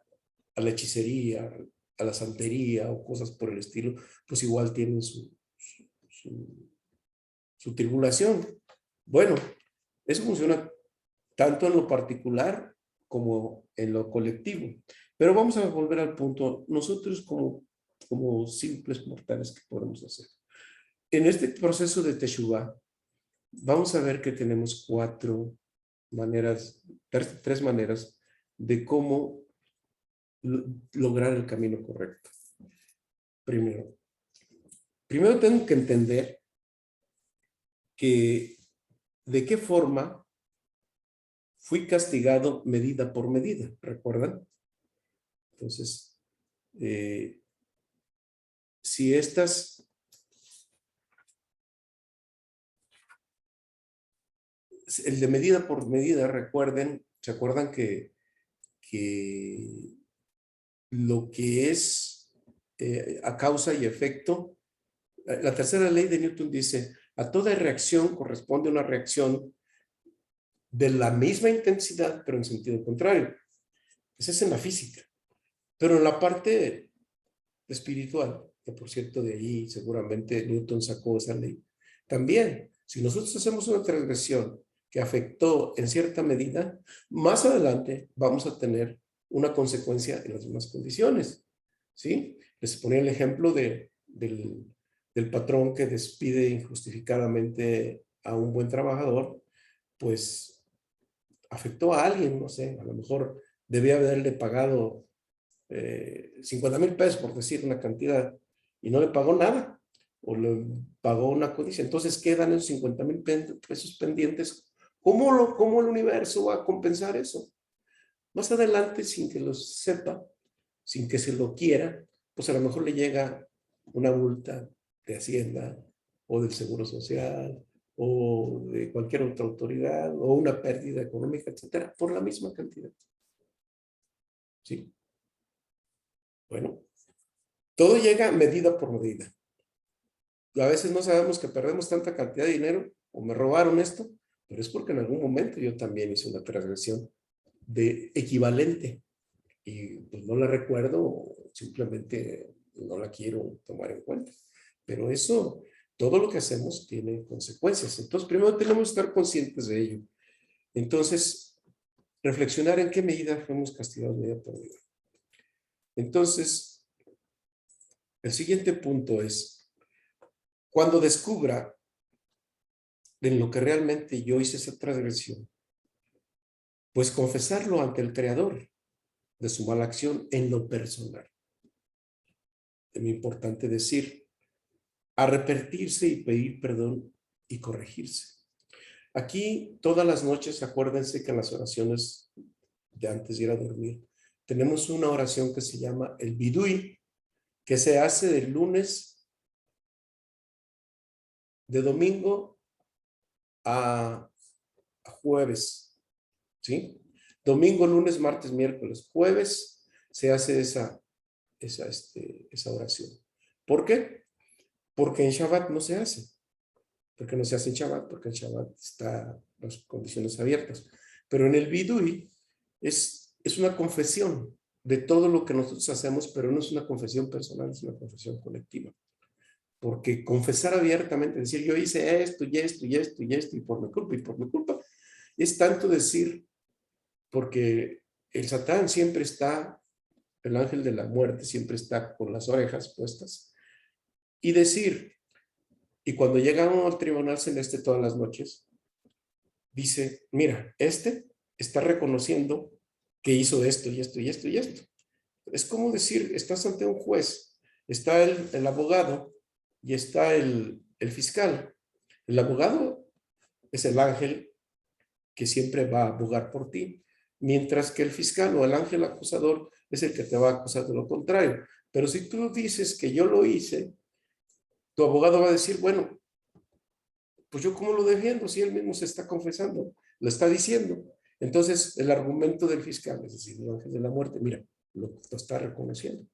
hechicería, a la santería o cosas por el estilo, pues igual tienen su tribulación. Bueno, eso funciona tanto en lo particular como en lo colectivo. Pero vamos a volver al punto, nosotros como simples mortales, ¿qué podemos hacer? En este proceso de Teshuvah, vamos a ver que tenemos tres maneras de cómo lograr el camino correcto. Primero tengo que entender que de qué forma fui castigado medida por medida, ¿recuerdan? Entonces, si el de medida por medida, ¿se acuerdan que lo que es a causa y efecto, la tercera ley de Newton dice, a toda reacción corresponde una reacción de la misma intensidad, pero en sentido contrario. Esa es en la física. Pero en la parte espiritual, que por cierto de ahí seguramente Newton sacó esa ley, también, si nosotros hacemos una transgresión que afectó en cierta medida, más adelante vamos a tener una consecuencia en las mismas condiciones, ¿sí? Les ponía el ejemplo del patrón que despide injustificadamente a un buen trabajador, pues afectó a alguien, no sé, a lo mejor debía haberle pagado 50,000 pesos, por decir una cantidad, y no le pagó nada, o le pagó una codicia. Entonces quedan esos 50,000 pesos pendientes. ¿Cómo el universo va a compensar eso? Más adelante, sin que lo sepa, sin que se lo quiera, pues a lo mejor le llega una multa de Hacienda o del Seguro Social o de cualquier otra autoridad o una pérdida económica, etcétera, por la misma cantidad. ¿Sí? Bueno, todo llega medida por medida. A veces no sabemos que perdemos tanta cantidad de dinero o me robaron esto, pero es porque en algún momento yo también hice una transgresión de equivalente y pues no la recuerdo o simplemente no la quiero tomar en cuenta. Pero eso, todo lo que hacemos tiene consecuencias. Entonces, primero tenemos que estar conscientes de ello. Entonces, reflexionar en qué medida fuimos castigados medida por medida. Entonces, el siguiente punto es, cuando descubra en lo que realmente yo hice esa transgresión, pues confesarlo ante el Creador de su mala acción en lo personal. Es muy importante decir, arrepentirse y pedir perdón y corregirse. Aquí todas las noches, acuérdense que en las oraciones de antes de ir a dormir, tenemos una oración que se llama el Bidui, que se hace de lunes, de domingo a jueves, ¿sí? Domingo, lunes, martes, miércoles, jueves, se hace esa oración. ¿Por qué? Porque en Shabbat no se hace. ¿Por qué no se hace en Shabbat? Porque en Shabbat están las condiciones abiertas. Pero en el Bidui es una confesión de todo lo que nosotros hacemos, pero no es una confesión personal, es una confesión colectiva. Porque confesar abiertamente, decir yo hice esto y esto y esto y esto y por mi culpa, es tanto decir, porque el Satán siempre está, el ángel de la muerte siempre está con las orejas puestas, y decir, y cuando llegamos al tribunal celeste todas las noches, dice, mira, está reconociendo que hizo esto y esto y esto y esto. Es como decir, estás ante un juez, está el abogado y está el fiscal. El abogado es el ángel que siempre va a abogar por ti, mientras que el fiscal o el ángel acusador es el que te va a acusar de lo contrario. Pero si tú dices que yo lo hice, tu abogado va a decir, bueno, pues yo cómo lo defiendo si él mismo se está confesando, lo está diciendo. Entonces, el argumento del fiscal, es decir, el ángel de la muerte, mira, lo está reconociendo.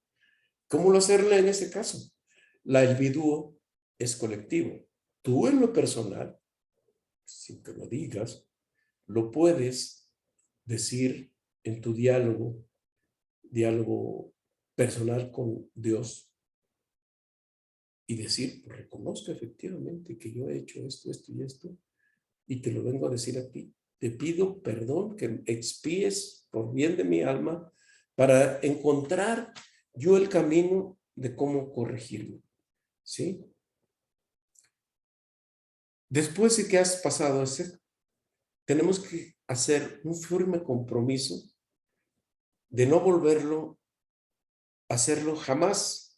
¿Cómo lo hacerle en ese caso? El vidúo es colectivo. Tú en lo personal, sin que lo digas, lo puedes decir en tu diálogo personal con Dios y decir, pues reconozco efectivamente que yo he hecho esto, esto y esto, y te lo vengo a decir a ti. Te pido perdón, que expíes por bien de mi alma para encontrar yo el camino de cómo corregirlo, ¿sí? Después de que has pasado ese, tenemos que hacer un firme compromiso de no volverlo a hacerlo jamás,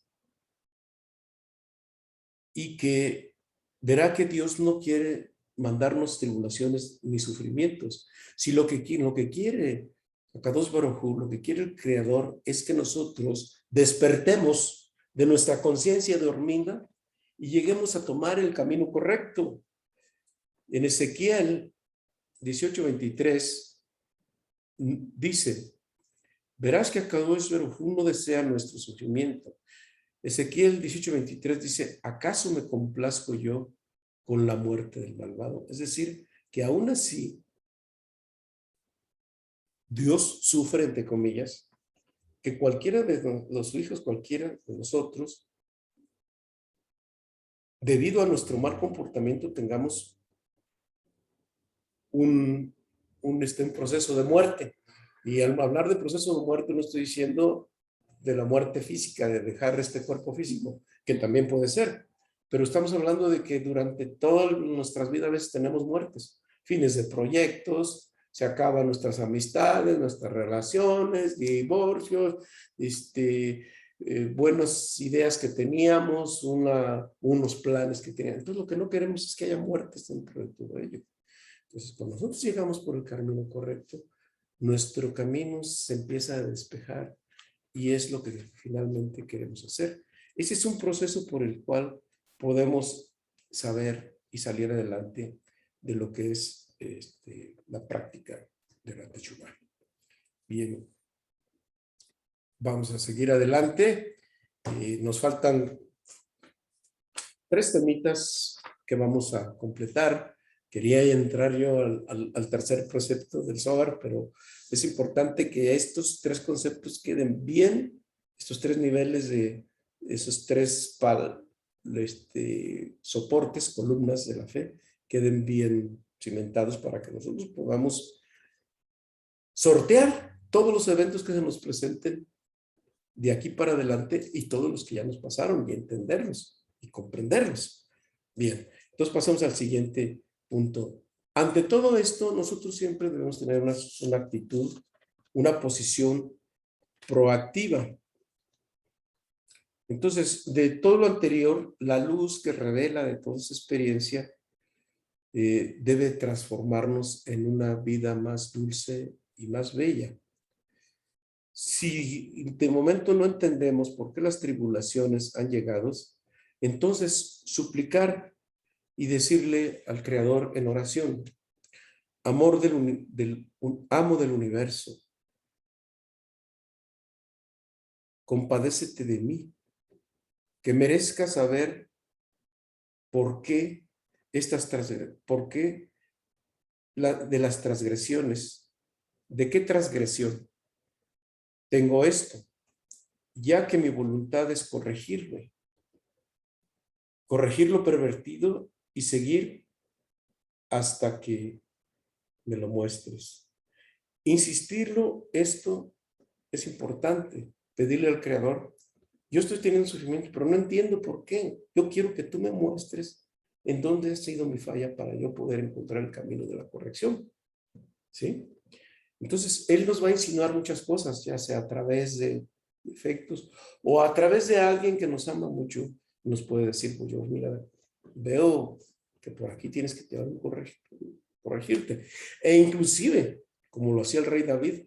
y que verá que Dios no quiere mandarnos tribulaciones ni sufrimientos. Si lo que quiere Akadosh Baruj Hu, lo que quiere el Creador, es que nosotros despertemos de nuestra conciencia dormida y lleguemos a tomar el camino correcto. En Ezequiel 18:23 dice, verás que Akadosh Baruj Hu no desea nuestro sufrimiento. Ezequiel 18:23 dice, ¿acaso me complazco yo con la muerte del malvado? Es decir, que aún así Dios sufre, entre comillas, que cualquiera de los hijos, cualquiera de nosotros, debido a nuestro mal comportamiento, tengamos un proceso de muerte. Y al hablar de proceso de muerte no estoy diciendo de la muerte física, de dejar este cuerpo físico, que también puede ser, pero estamos hablando de que durante todas nuestras vidas a veces tenemos muertes, fines de proyectos, se acaban nuestras amistades, nuestras relaciones, divorcios, buenas ideas que teníamos, unos planes que teníamos. Entonces lo que no queremos es que haya muertes dentro de todo ello. Entonces cuando nosotros llegamos por el camino correcto, nuestro camino se empieza a despejar y es lo que finalmente queremos hacer. Ese es un proceso por el cual podemos saber y salir adelante de lo que es la práctica de la Teshuvah. Bien, vamos a seguir adelante. Nos faltan 3 temitas que vamos a completar. Quería entrar yo al tercer precepto del Zohar, pero es importante que estos 3 conceptos queden bien, estos 3 niveles de esos 3 soportes, columnas de la fe, queden bien cimentados para que nosotros podamos sortear todos los eventos que se nos presenten de aquí para adelante y todos los que ya nos pasaron y entenderlos y comprenderlos. Bien, entonces pasamos al siguiente punto. Ante todo esto, nosotros siempre debemos tener una actitud, una posición proactiva. Entonces, de todo lo anterior, la luz que revela de toda esa experiencia debe transformarnos en una vida más dulce y más bella. Si de momento no entendemos por qué las tribulaciones han llegado, entonces suplicar y decirle al Creador en oración, amo del universo, compadécete de mí, que merezca saber por qué de las transgresiones, de qué transgresión tengo esto, ya que mi voluntad es corregir lo pervertido y seguir hasta que me lo muestres. Insistirlo, esto es importante, pedirle al Creador, yo estoy teniendo sufrimiento, pero no entiendo por qué. Yo quiero que tú me muestres en dónde ha sido mi falla para yo poder encontrar el camino de la corrección. ¿Sí? Entonces, Él nos va a insinuar muchas cosas, ya sea a través de efectos o a través de alguien que nos ama mucho, nos puede decir, pues yo, mira, veo que por aquí tienes que corregirte. E inclusive, como lo hacía el rey David,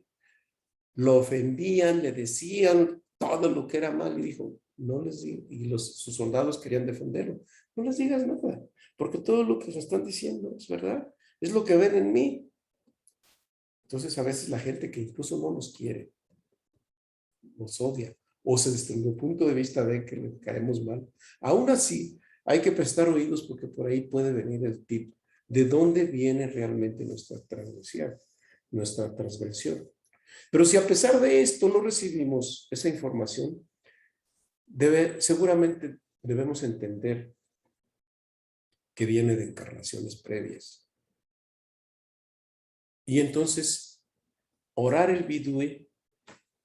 lo ofendían, le decían todo lo que era mal y dijo, no les digas, y sus soldados querían defenderlo, no les digas nada, porque todo lo que se están diciendo es verdad, es lo que ven en mí. Entonces a veces la gente que incluso no nos quiere, nos odia, o se desde el punto de vista de que le caemos mal, aún así hay que prestar oídos porque por ahí puede venir el tip de dónde viene realmente nuestra transgresión, nuestra transgresión. Pero si a pesar de esto no recibimos esa información, seguramente debemos entender que viene de encarnaciones previas. Y entonces, orar el Bidui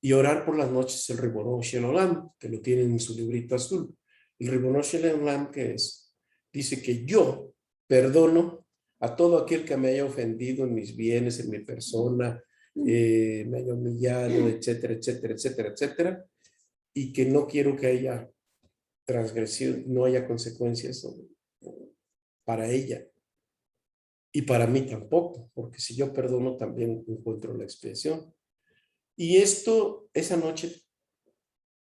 y orar por las noches el Ribono Shel Olam, que lo tienen en su librito azul. El Ribono Shel Olam, ¿qué es? Dice que yo perdono a todo aquel que me haya ofendido en mis bienes, en mi persona, me haya humillado, etcétera, etcétera, etcétera, etcétera, y que no quiero que haya transgresión, no haya consecuencias para ella. Y para mí tampoco, porque si yo perdono también encuentro la expiación. Y esto, esa noche,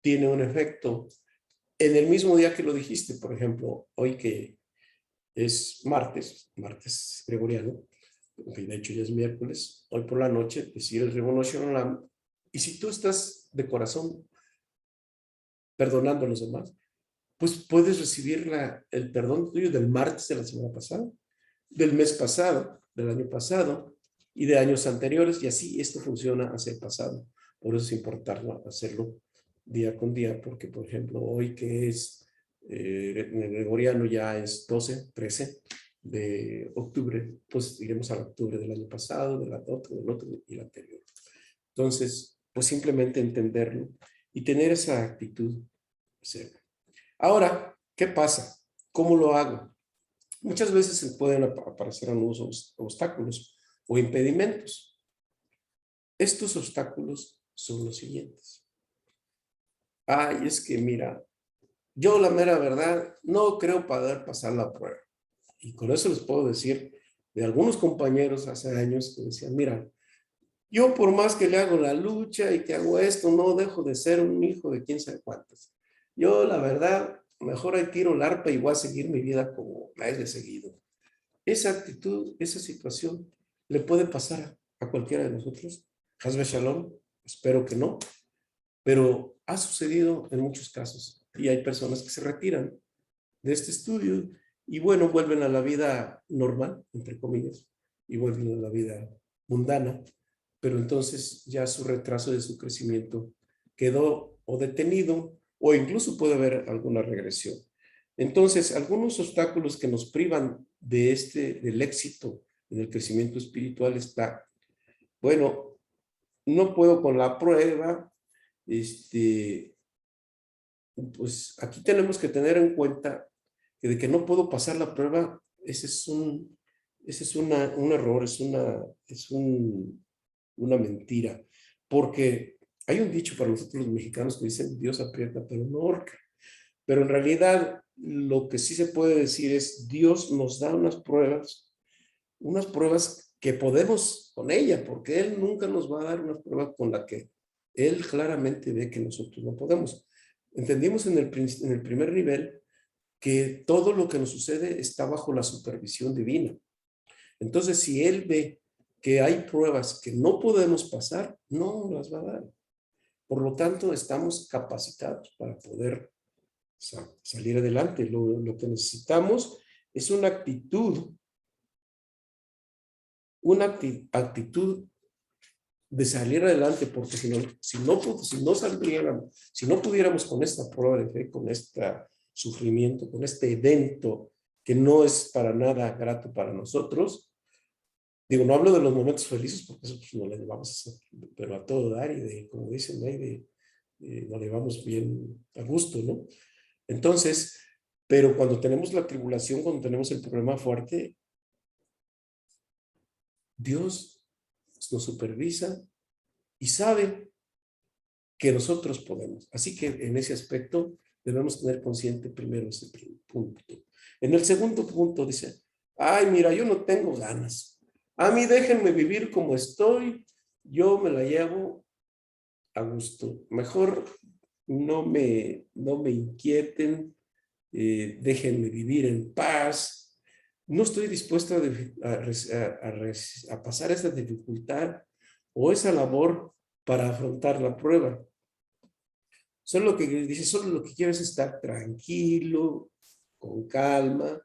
tiene un efecto. En el mismo día que lo dijiste, por ejemplo, hoy que es martes gregoriano, que de hecho ya es miércoles, hoy por la noche, decir el Ribono Shel Olam, y si tú estás de corazón perdonando a los demás, pues puedes recibir el perdón tuyo del martes de la semana pasada, del mes pasado, del año pasado y de años anteriores, y así esto funciona hacia el pasado. Por eso es importante hacerlo día con día, porque por ejemplo hoy que es en el gregoriano ya es 13 de octubre, pues iremos al octubre del año pasado, del otro y el anterior. Entonces, pues simplemente entenderlo y tener esa actitud seria. Ahora, ¿qué pasa? ¿Cómo lo hago? Muchas veces se pueden aparecer algunos obstáculos o impedimentos. Estos obstáculos son los siguientes. Ay, es que mira, yo la mera verdad no creo poder pasar la prueba. Y con eso les puedo decir de algunos compañeros hace años que decían, mira, yo por más que le hago la lucha y que hago esto, no dejo de ser un hijo de quién sabe cuántos. Yo la verdad, mejor ahí tiro el arpa y voy a seguir mi vida como la he seguido. Esa actitud, esa situación, le puede pasar a cualquiera de nosotros. Hazbe Shalom, espero que no, pero ha sucedido en muchos casos y hay personas que se retiran de este estudio y bueno, vuelven a la vida normal, entre comillas, y vuelven a la vida mundana, pero entonces ya su retraso de su crecimiento quedó o detenido o incluso puede haber alguna regresión. Entonces, algunos obstáculos que nos privan del éxito en el crecimiento espiritual está, bueno, no puedo con la prueba, pues aquí tenemos que tener en cuenta que de que no puedo pasar la prueba, ese es un error, una mentira, porque hay un dicho para nosotros los mexicanos que dicen Dios aprieta pero no ahorca. Pero en realidad lo que sí se puede decir es Dios nos da unas pruebas que podemos con ella, porque Él nunca nos va a dar una prueba con la que Él claramente ve que nosotros no podemos. Entendimos en el primer nivel que todo lo que nos sucede está bajo la supervisión divina. Entonces, si Él ve que hay pruebas que no podemos pasar, no las va a dar. Por lo tanto, estamos capacitados para poder salir adelante. Lo que necesitamos es una actitud de salir adelante, porque si no pudiéramos con esta prueba de fe, con este sufrimiento, con este evento que no es para nada grato para nosotros, digo, no hablo de los momentos felices, porque eso pues, no le vamos a hacer, pero a todo dar y como dicen, nos llevamos bien a gusto, ¿no? Entonces, pero cuando tenemos la tribulación, cuando tenemos el problema fuerte, Dios nos supervisa y sabe que nosotros podemos. Así que en ese aspecto debemos tener consciente primero ese punto. En el segundo punto dice, ay, mira, yo no tengo ganas. A mí déjenme vivir como estoy, yo me la llevo a gusto. Mejor no me inquieten, déjenme vivir en paz. No estoy dispuesto a pasar esa dificultad o esa labor para afrontar la prueba. Solo lo que dice, solo lo que quiero es estar tranquilo, con calma,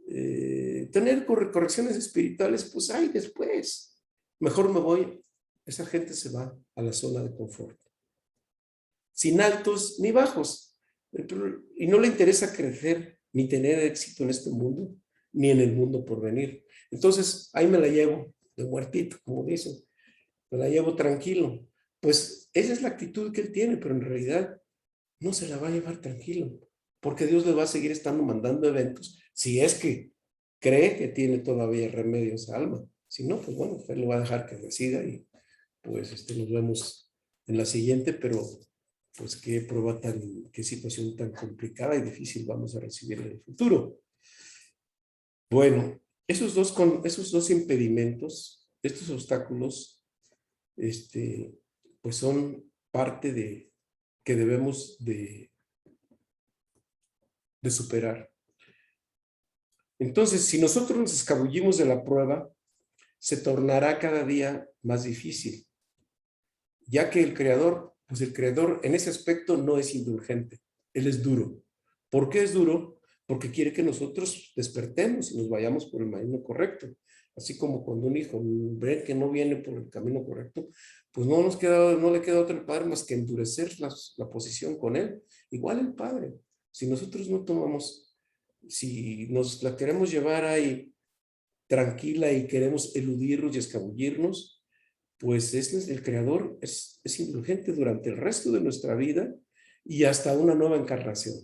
tener correcciones espirituales, pues hay después. Mejor me voy, esa gente se va a la zona de confort. Sin altos ni bajos. Y no le interesa crecer ni tener éxito en este mundo, ni en el mundo por venir. Entonces, ahí me la llevo de muertito, como dicen. Me la llevo tranquilo. Pues esa es la actitud que él tiene, pero en realidad no se la va a llevar tranquilo, porque Dios le va a seguir estando mandando eventos, si es que cree que tiene todavía remedio esa alma. Si no, pues bueno, él lo va a dejar que decida y pues nos vemos en la siguiente, pero pues qué prueba qué situación tan complicada y difícil vamos a recibir en el futuro. Bueno, esos dos impedimentos, estos obstáculos, pues son parte de que debemos de superar. Entonces, si nosotros nos escabullimos de la prueba, se tornará cada día más difícil, ya que el creador en ese aspecto no es indulgente, él es duro. ¿Por qué es duro? Porque quiere que nosotros despertemos y nos vayamos por el camino correcto. Así como cuando un hijo ve que no viene por el camino correcto, pues no le queda otro al padre más que endurecer la posición con él. Igual el padre. Si nosotros no tomamos, si nos la queremos llevar ahí tranquila y queremos eludirnos y escabullirnos, pues el creador es indulgente durante el resto de nuestra vida y hasta una nueva encarnación.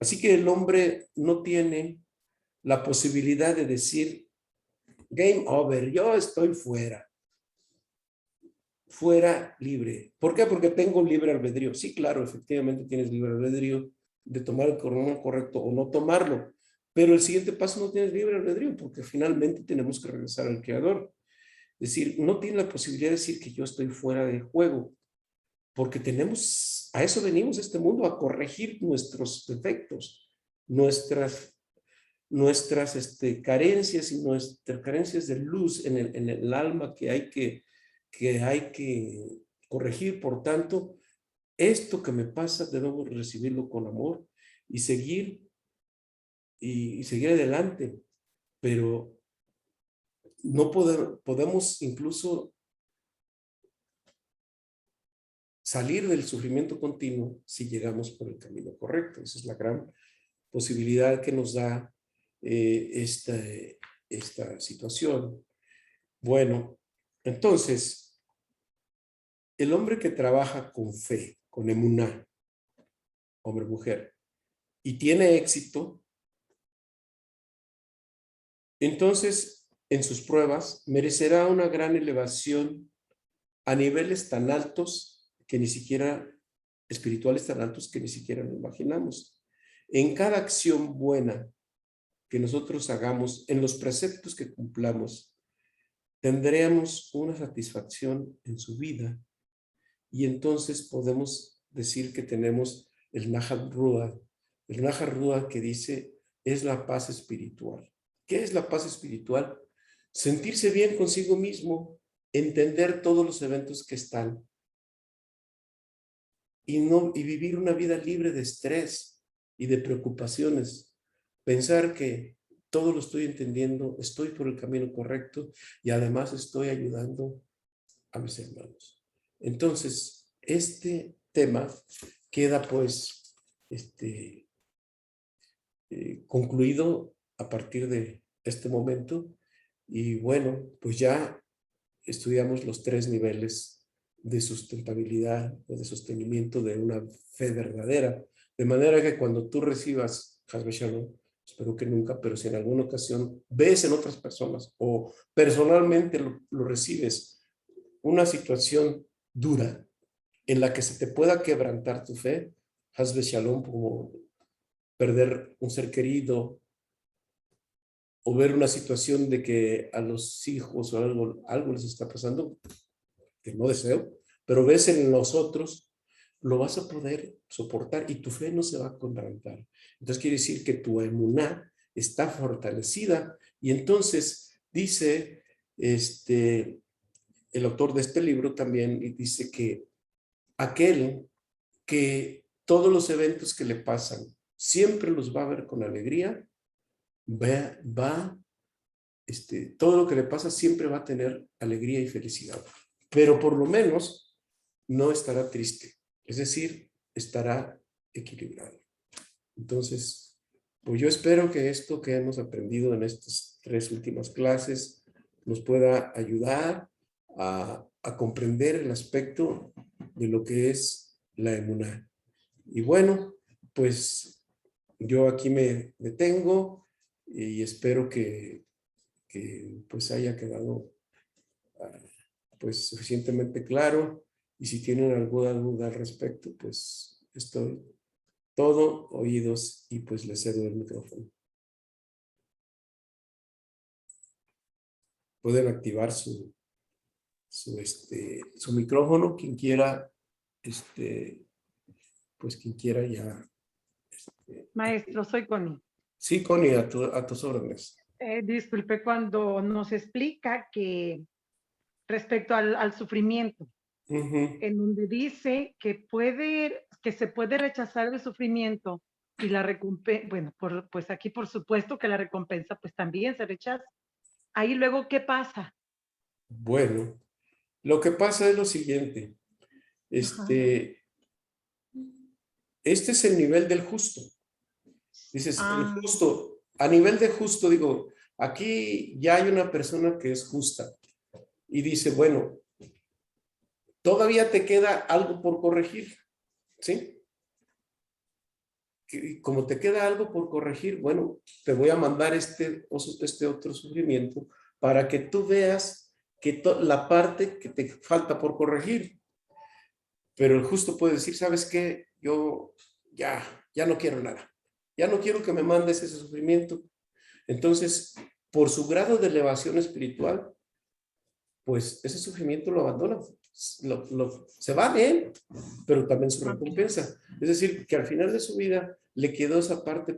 Así que el hombre no tiene la posibilidad de decir, game over, yo estoy fuera libre. ¿Por qué? Porque tengo libre albedrío. Sí, claro, efectivamente tienes libre albedrío de tomar el camino correcto o no tomarlo, pero el siguiente paso no tienes libre albedrío porque finalmente tenemos que regresar al creador. Es decir, no tiene la posibilidad de decir que yo estoy fuera de juego, porque a eso venimos a este mundo, a corregir nuestros defectos, nuestras carencias y nuestras carencias de luz en el alma que hay que corregir. Por tanto, esto que me pasa debo recibirlo con amor y seguir adelante, pero no podemos incluso salir del sufrimiento continuo si llegamos por el camino correcto. Esa es la gran posibilidad que nos da esta situación. Bueno, entonces, el hombre que trabaja con fe, con emuná, hombre, mujer, y tiene éxito, entonces en sus pruebas merecerá una gran elevación a niveles tan altos que ni siquiera, espirituales tan altos que ni siquiera lo imaginamos. En cada acción buena que nosotros hagamos, en los preceptos que cumplamos, tendremos una satisfacción en su vida y entonces podemos decir que tenemos el Nahat Ruach que dice es la paz espiritual. ¿Qué es la paz espiritual? Sentirse bien consigo mismo, entender todos los eventos que están y vivir una vida libre de estrés y de preocupaciones. Pensar que todo lo estoy entendiendo, estoy por el camino correcto y además estoy ayudando a mis hermanos. Entonces, este tema queda pues concluido a partir de este momento y bueno, pues ya estudiamos los 3 niveles de sustentabilidad o de sostenimiento de una fe verdadera, de manera que cuando tú recibas Hasbe Shalom, espero que nunca, pero si en alguna ocasión ves en otras personas o personalmente lo recibes, una situación dura en la que se te pueda quebrantar tu fe, hazbe shalom, como perder un ser querido o ver una situación de que a los hijos o algo les está pasando, que no deseo, pero ves en los otros, lo vas a poder soportar y tu fe no se va a quebrantar. Entonces quiere decir que tu emuná está fortalecida y entonces dice el autor de este libro también y dice que aquel que todos los eventos que le pasan siempre los va a ver con alegría, todo lo que le pasa siempre va a tener alegría y felicidad, pero por lo menos no estará triste, es decir, estará equilibrado. Entonces, pues yo espero que esto que hemos aprendido en estas 3 últimas clases nos pueda ayudar a comprender el aspecto de lo que es la emuná. Y bueno, pues yo aquí me detengo y espero que pues haya quedado pues suficientemente claro, y si tienen alguna duda al respecto, pues estoy todo oídos y pues les cedo el micrófono. Pueden activar su micrófono, quien quiera, pues quien quiera ya. Maestro, soy Connie. Sí, Connie, a tus órdenes. Disculpe, cuando nos explica que respecto al sufrimiento, en donde dice que se puede rechazar el sufrimiento y la recompensa, bueno, pues aquí por supuesto que la recompensa pues también se rechaza. Ahí luego, ¿qué pasa? Bueno, lo que pasa es lo siguiente. Este es el nivel del justo. Dices, el justo, a nivel de justo, digo, aquí ya hay una persona que es justa y dice, bueno, todavía te queda algo por corregir, ¿sí? Y como te queda algo por corregir, bueno, te voy a mandar este otro sufrimiento para que tú veas que la parte que te falta por corregir. Pero el justo puede decir, ¿sabes qué? Yo ya no quiero nada. Ya no quiero que me mandes ese sufrimiento. Entonces, por su grado de elevación espiritual, pues ese sufrimiento lo abandona. Se va bien, pero también su recompensa. Es decir, que al final de su vida le quedó esa parte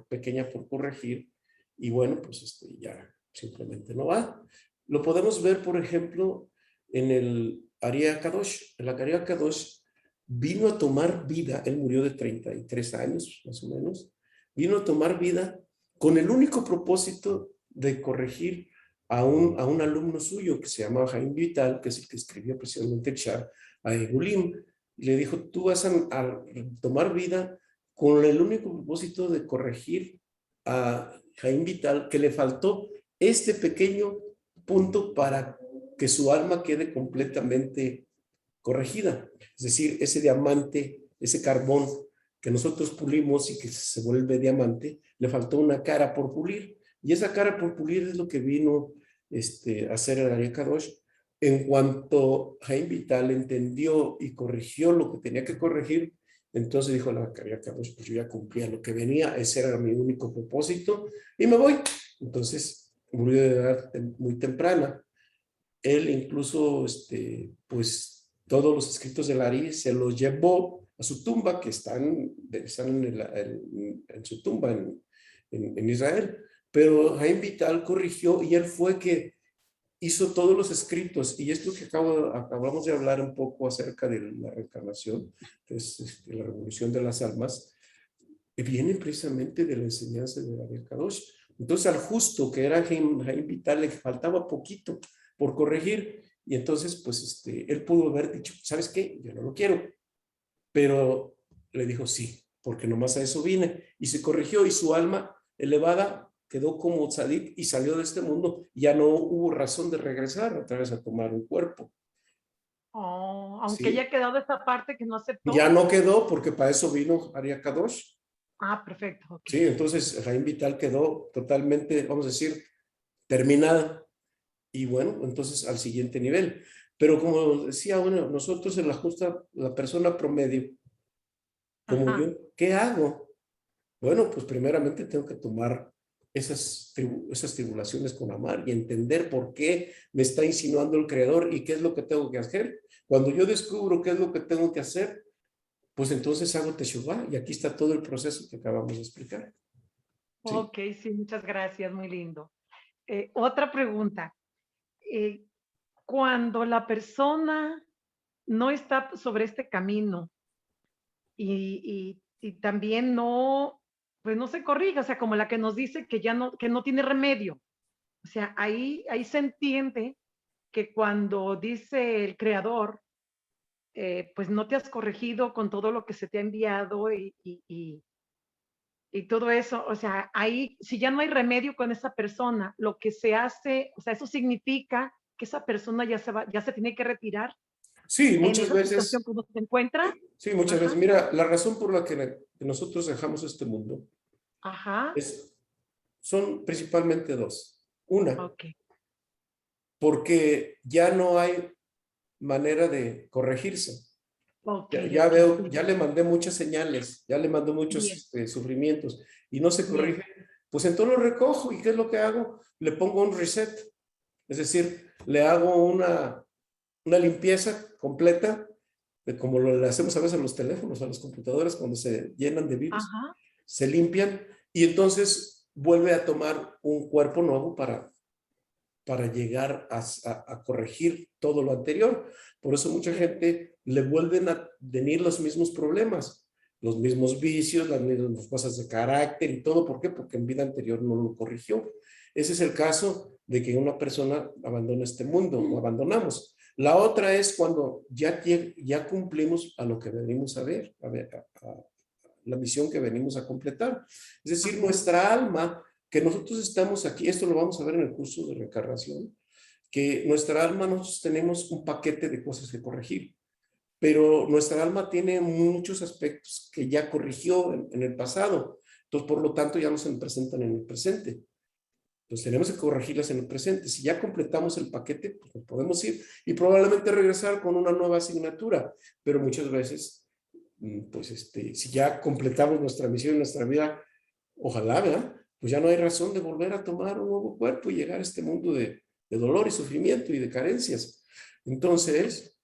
pequeña por corregir y bueno, pues ya simplemente no va. Lo podemos ver, por ejemplo, en el Ariya Kadosh. El Ariya Kadosh vino a tomar vida, él murió de 33 años, más o menos, vino a tomar vida con el único propósito de corregir a un alumno suyo que se llama Jaime Vital, que es el que escribió precisamente el Shar a Egulim, y le dijo, tú vas a tomar vida con el único propósito de corregir a Jaime Vital, que le faltó este pequeño punto para que su alma quede completamente corregida. Es decir, ese diamante, ese carbón que nosotros pulimos y que se vuelve diamante, le faltó una cara por pulir. Y esa cara por pulir es lo que vino a hacer el Ariya Kadosh. En cuanto Jaime Vital entendió y corrigió lo que tenía que corregir, entonces dijo la Ariya Kadosh, pues yo ya cumplía lo que venía, ese era mi único propósito y me voy. Entonces murió de edad muy temprana. Él incluso, pues todos los escritos del Ari se los llevó a su tumba, que están en su tumba en Israel. Pero Jaime Vital corrigió y él fue que hizo todos los escritos. Y esto que acabamos de hablar un poco acerca de la reencarnación, que es la revolución de las almas, viene precisamente de la enseñanza de Ariya Kadosh. Entonces al justo que era Jaime Vital le faltaba poquito por corregir y entonces pues él pudo haber dicho, ¿sabes qué? Yo no lo quiero, pero le dijo sí, porque nomás a eso vine y se corrigió y su alma elevada quedó como tzadik y salió de este mundo, ya no hubo razón de regresar otra vez a tomar un cuerpo. Aunque ¿Sí? haya quedado esa parte que no aceptó. Ya no quedó porque para eso vino Ariya Kadosh. Ah, perfecto. Ok. Sí, entonces Jaime Vital quedó totalmente, vamos a decir, terminada. Y bueno, entonces al siguiente nivel. Pero como decía, bueno, nosotros en la justa, la persona promedio, como Ajá. yo, ¿qué hago? Bueno, pues primeramente tengo que tomar esas tribulaciones con amar y entender por qué me está insinuando el Creador y qué es lo que tengo que hacer. Cuando yo descubro qué es lo que tengo que hacer, pues entonces hago Teshuvah y aquí está todo el proceso que acabamos de explicar. ¿Sí? Ok, sí, muchas gracias, muy lindo. Otra pregunta. Eh, Cuando la persona no está sobre este camino y también no, pues no se corrige, o sea, como la que nos dice que no tiene remedio. O sea, ahí se entiende que cuando dice el creador, pues no te has corregido con todo lo que se te ha enviado y todo eso, o sea, ahí, si ya no hay remedio con esa persona, lo que se hace, o sea, eso significa que esa persona ya se tiene que retirar Sí, en muchas esa situación veces. como se encuentra. Sí, muchas veces. Ajá, Mira, la razón por la que nosotros dejamos este mundo ajá, es, son principalmente dos. Una, ok, porque ya no hay manera de corregirse. ok, Ya ok, veo, sí, ya le mandé muchas señales, ya le mando muchos bien, sufrimientos y no se bien, corrige. Pues entonces lo recojo y ¿qué es lo que hago? Le pongo un reset, es decir, le hago una limpieza completa, como lo le hacemos a veces a los teléfonos, a las computadoras cuando se llenan de virus, ajá, se limpian y entonces vuelve a tomar un cuerpo nuevo para llegar a corregir todo lo anterior. Por eso mucha sí, gente le vuelven a venir los mismos problemas, los mismos vicios, las mismas cosas de carácter y todo. ¿Por qué? Porque en vida anterior no lo corrigió. Ese es el caso de que una persona abandona este mundo o abandonamos. La otra es cuando ya cumplimos a lo que venimos a la misión que venimos a completar. Es decir, ajá, nuestra alma, que nosotros estamos aquí, esto lo vamos a ver en el curso de reencarnación, que nuestra alma nosotros tenemos un paquete de cosas que corregir, pero nuestra alma tiene muchos aspectos que ya corrigió en el pasado, entonces por lo tanto ya no se presentan en el presente. Entonces tenemos que corregirlas en el presente. Si ya completamos el paquete, pues nos podemos ir y probablemente regresar con una nueva asignatura, pero muchas veces, pues si ya completamos nuestra misión en nuestra vida, ojalá, ¿verdad? Pues ya no hay razón de volver a tomar un nuevo cuerpo y llegar a este mundo de dolor y sufrimiento y de carencias. Entonces,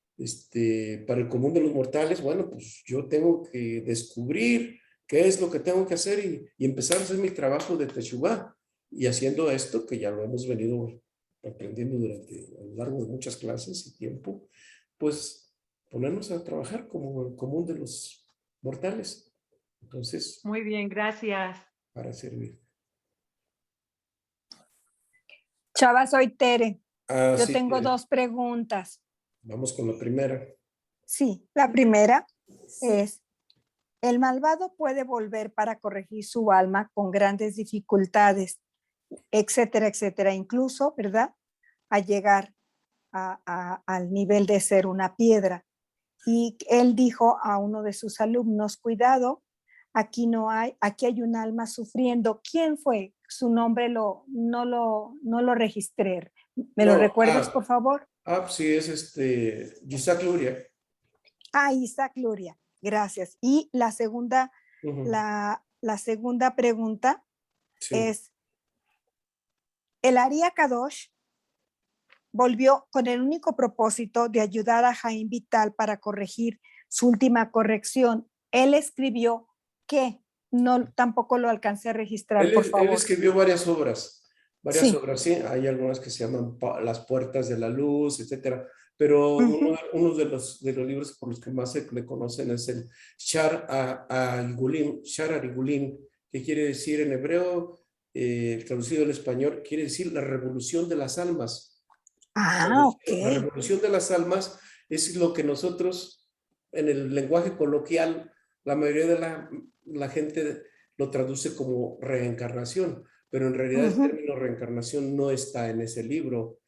para el común de los mortales, bueno, pues yo tengo que descubrir qué es lo que tengo que hacer y empezar a hacer mi trabajo de Teshuvah. Y haciendo esto, que ya lo hemos venido aprendiendo durante a lo largo de muchas clases y tiempo, pues ponernos a trabajar como el común de los mortales. Entonces, muy bien, gracias. para servir. Chava, soy Tere. Ah, Yo sí, tengo dos preguntas. vamos con la primera. Sí, la primera es, el malvado puede volver para corregir su alma con grandes dificultades, etcétera, etcétera, incluso, ¿verdad? A llegar al nivel de ser una piedra. Y él dijo a uno de sus alumnos, cuidado, aquí hay un alma sufriendo. ¿Quién fue? Su nombre no lo registré. ¿Me lo No, recuerdas, por favor? sí, es Isaac Luria. Ah, Isaac Luria, gracias. Y Ujú. la segunda pregunta Sí. es, el Aria Kadosh volvió con el único propósito de ayudar a Jaime Vital para corregir su última corrección. Él escribió que no, tampoco lo alcancé a registrar, por Él favor. escribió varias Sí. obras, sí, hay algunas que se llaman Las Puertas de la Luz, etcétera, pero Uh-huh. uno de los libros por los que más se le conocen es el Shar Arigulim, que quiere decir en hebreo, traducido al español, quiere decir la revolución de las almas. Ah, ok. La revolución de las almas es lo que nosotros, en el lenguaje coloquial, la mayoría de la gente lo traduce como reencarnación, pero en realidad el Uh-huh. término reencarnación no está en ese libro,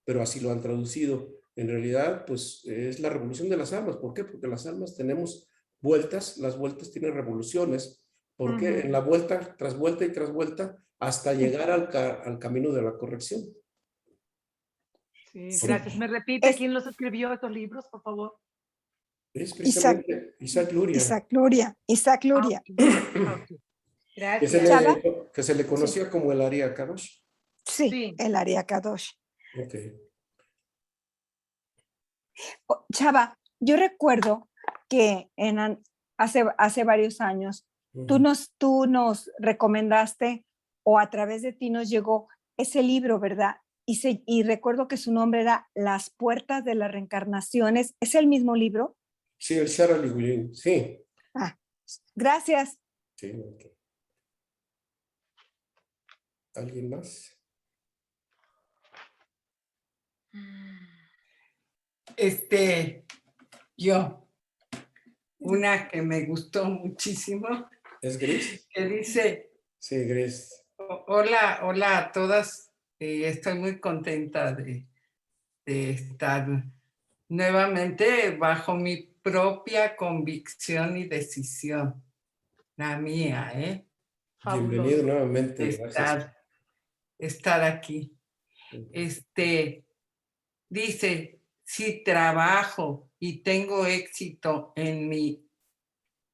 pero así lo han traducido. En realidad, pues es la revolución de las almas. ¿Por qué? Porque las almas tenemos vueltas, las vueltas tienen revoluciones. porque en la vuelta, tras vuelta y tras vuelta, hasta llegar al camino de la corrección. Sí, gracias. ¿Me repite quién los escribió estos libros, por favor? Es precisamente Isaac Luria. Isaac Luria. Isaac Luria. Okay. Gracias. Que se le conocía como el Ari Kadosh. Sí, el Ari Kadosh. Ok. Chava, yo recuerdo que hace varios años tú nos recomendaste, o a través de ti nos llegó ese libro, ¿verdad? Y recuerdo que su nombre era Las Puertas de las Reencarnaciones. ¿Es el mismo libro? Sí, el Shara Ligulín, sí. Gracias. Sí, okay. ¿Alguien más? Yo, una que me gustó muchísimo. ¿Es Gris? Que dice... Sí, Gris. Hola a todas. Estoy muy contenta de estar nuevamente bajo mi propia convicción y decisión. La mía, ¿eh? Bienvenido nuevamente. Estar aquí. Dice, si trabajo y tengo éxito en mi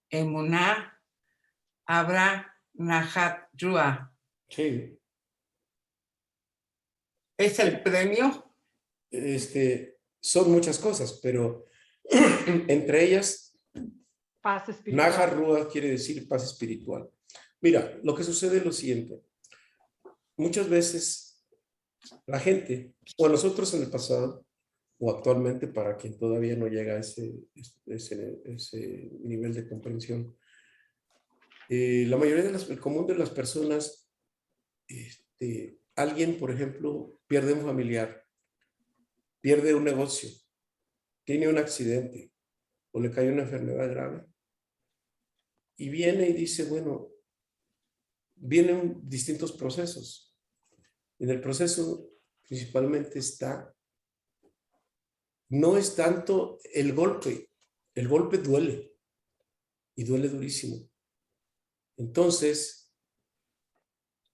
emuná, habrá Nahat Rua. Sí. ¿Es el premio? Son muchas cosas, pero entre ellas, paz espiritual. Nahat Rua quiere decir paz espiritual. Mira, lo que sucede es lo siguiente. Muchas veces la gente, o nosotros en el pasado, o actualmente para quien todavía no llega a ese nivel de comprensión, la mayoría el común de las personas, alguien, por ejemplo, pierde un familiar, pierde un negocio, tiene un accidente o le cae una enfermedad grave y viene y dice, bueno, vienen distintos procesos. En el proceso principalmente no es tanto el golpe duele y duele durísimo. Entonces,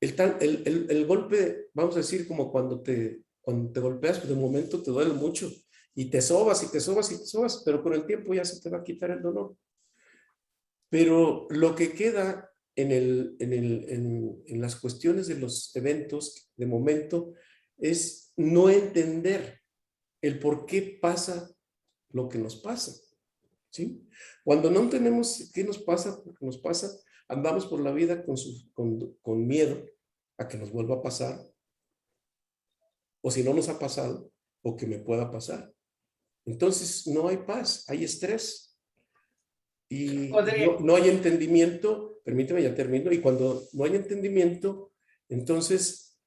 el golpe, vamos a decir, como cuando te golpeas, pues de momento te duele mucho y te sobas y te sobas y te sobas, pero con el tiempo ya se te va a quitar el dolor. Pero lo que queda en las cuestiones de los eventos, de momento, es no entender el por qué pasa lo que nos pasa, ¿sí? Cuando no entendemos qué nos pasa, lo que nos pasa, andamos por la vida con miedo a que nos vuelva a pasar, o si no nos ha pasado, o que me pueda pasar. Entonces, no hay paz, hay estrés. Y no hay entendimiento, permíteme, ya termino, y cuando no hay entendimiento, entonces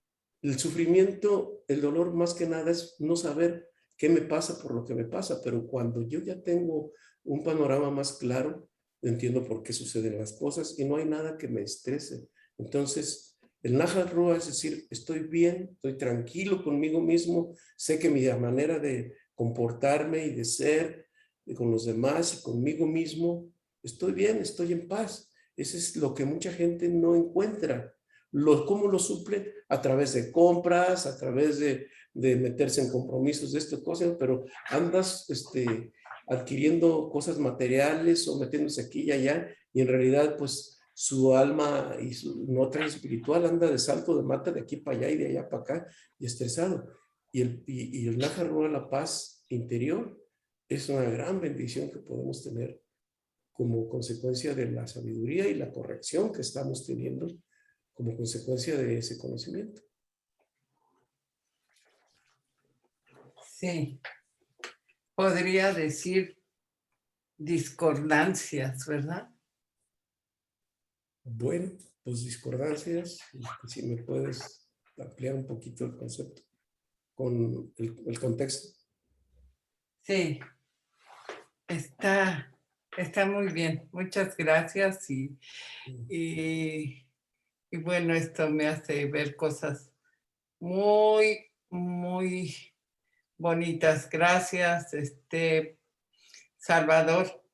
el sufrimiento, el dolor más que nada es no saber qué me pasa por lo que me pasa, pero cuando yo ya tengo un panorama más claro, entiendo por qué suceden las cosas y no hay nada que me estrese. Entonces, el Nahat Rua es decir, estoy bien, estoy tranquilo conmigo mismo, sé que mi manera de comportarme y de ser con los demás y conmigo mismo, estoy bien, estoy en paz. Eso es lo que mucha gente no encuentra. ¿Cómo lo suplen? A través de compras, a través de meterse en compromisos de estas cosas, pero andas adquiriendo cosas materiales o metiéndose aquí y allá, y en realidad pues su alma y su nota espiritual anda de salto de mata de aquí para allá y de allá para acá y estresado. Y el Nahat Rua, la paz interior, es una gran bendición que podemos tener como consecuencia de la sabiduría y la corrección que estamos teniendo como consecuencia de ese conocimiento. Sí, podría decir discordancias, ¿verdad? Bueno, pues discordancias, si me puedes ampliar un poquito el concepto con el contexto. Sí, está muy bien. Muchas gracias y bueno, esto me hace ver cosas muy, muy bonitas. Gracias, Salvador.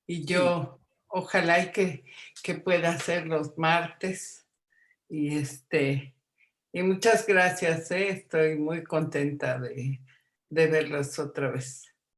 Y yo ojalá y que pueda ser los martes. Y y muchas gracias, estoy muy contenta de verlos otra vez.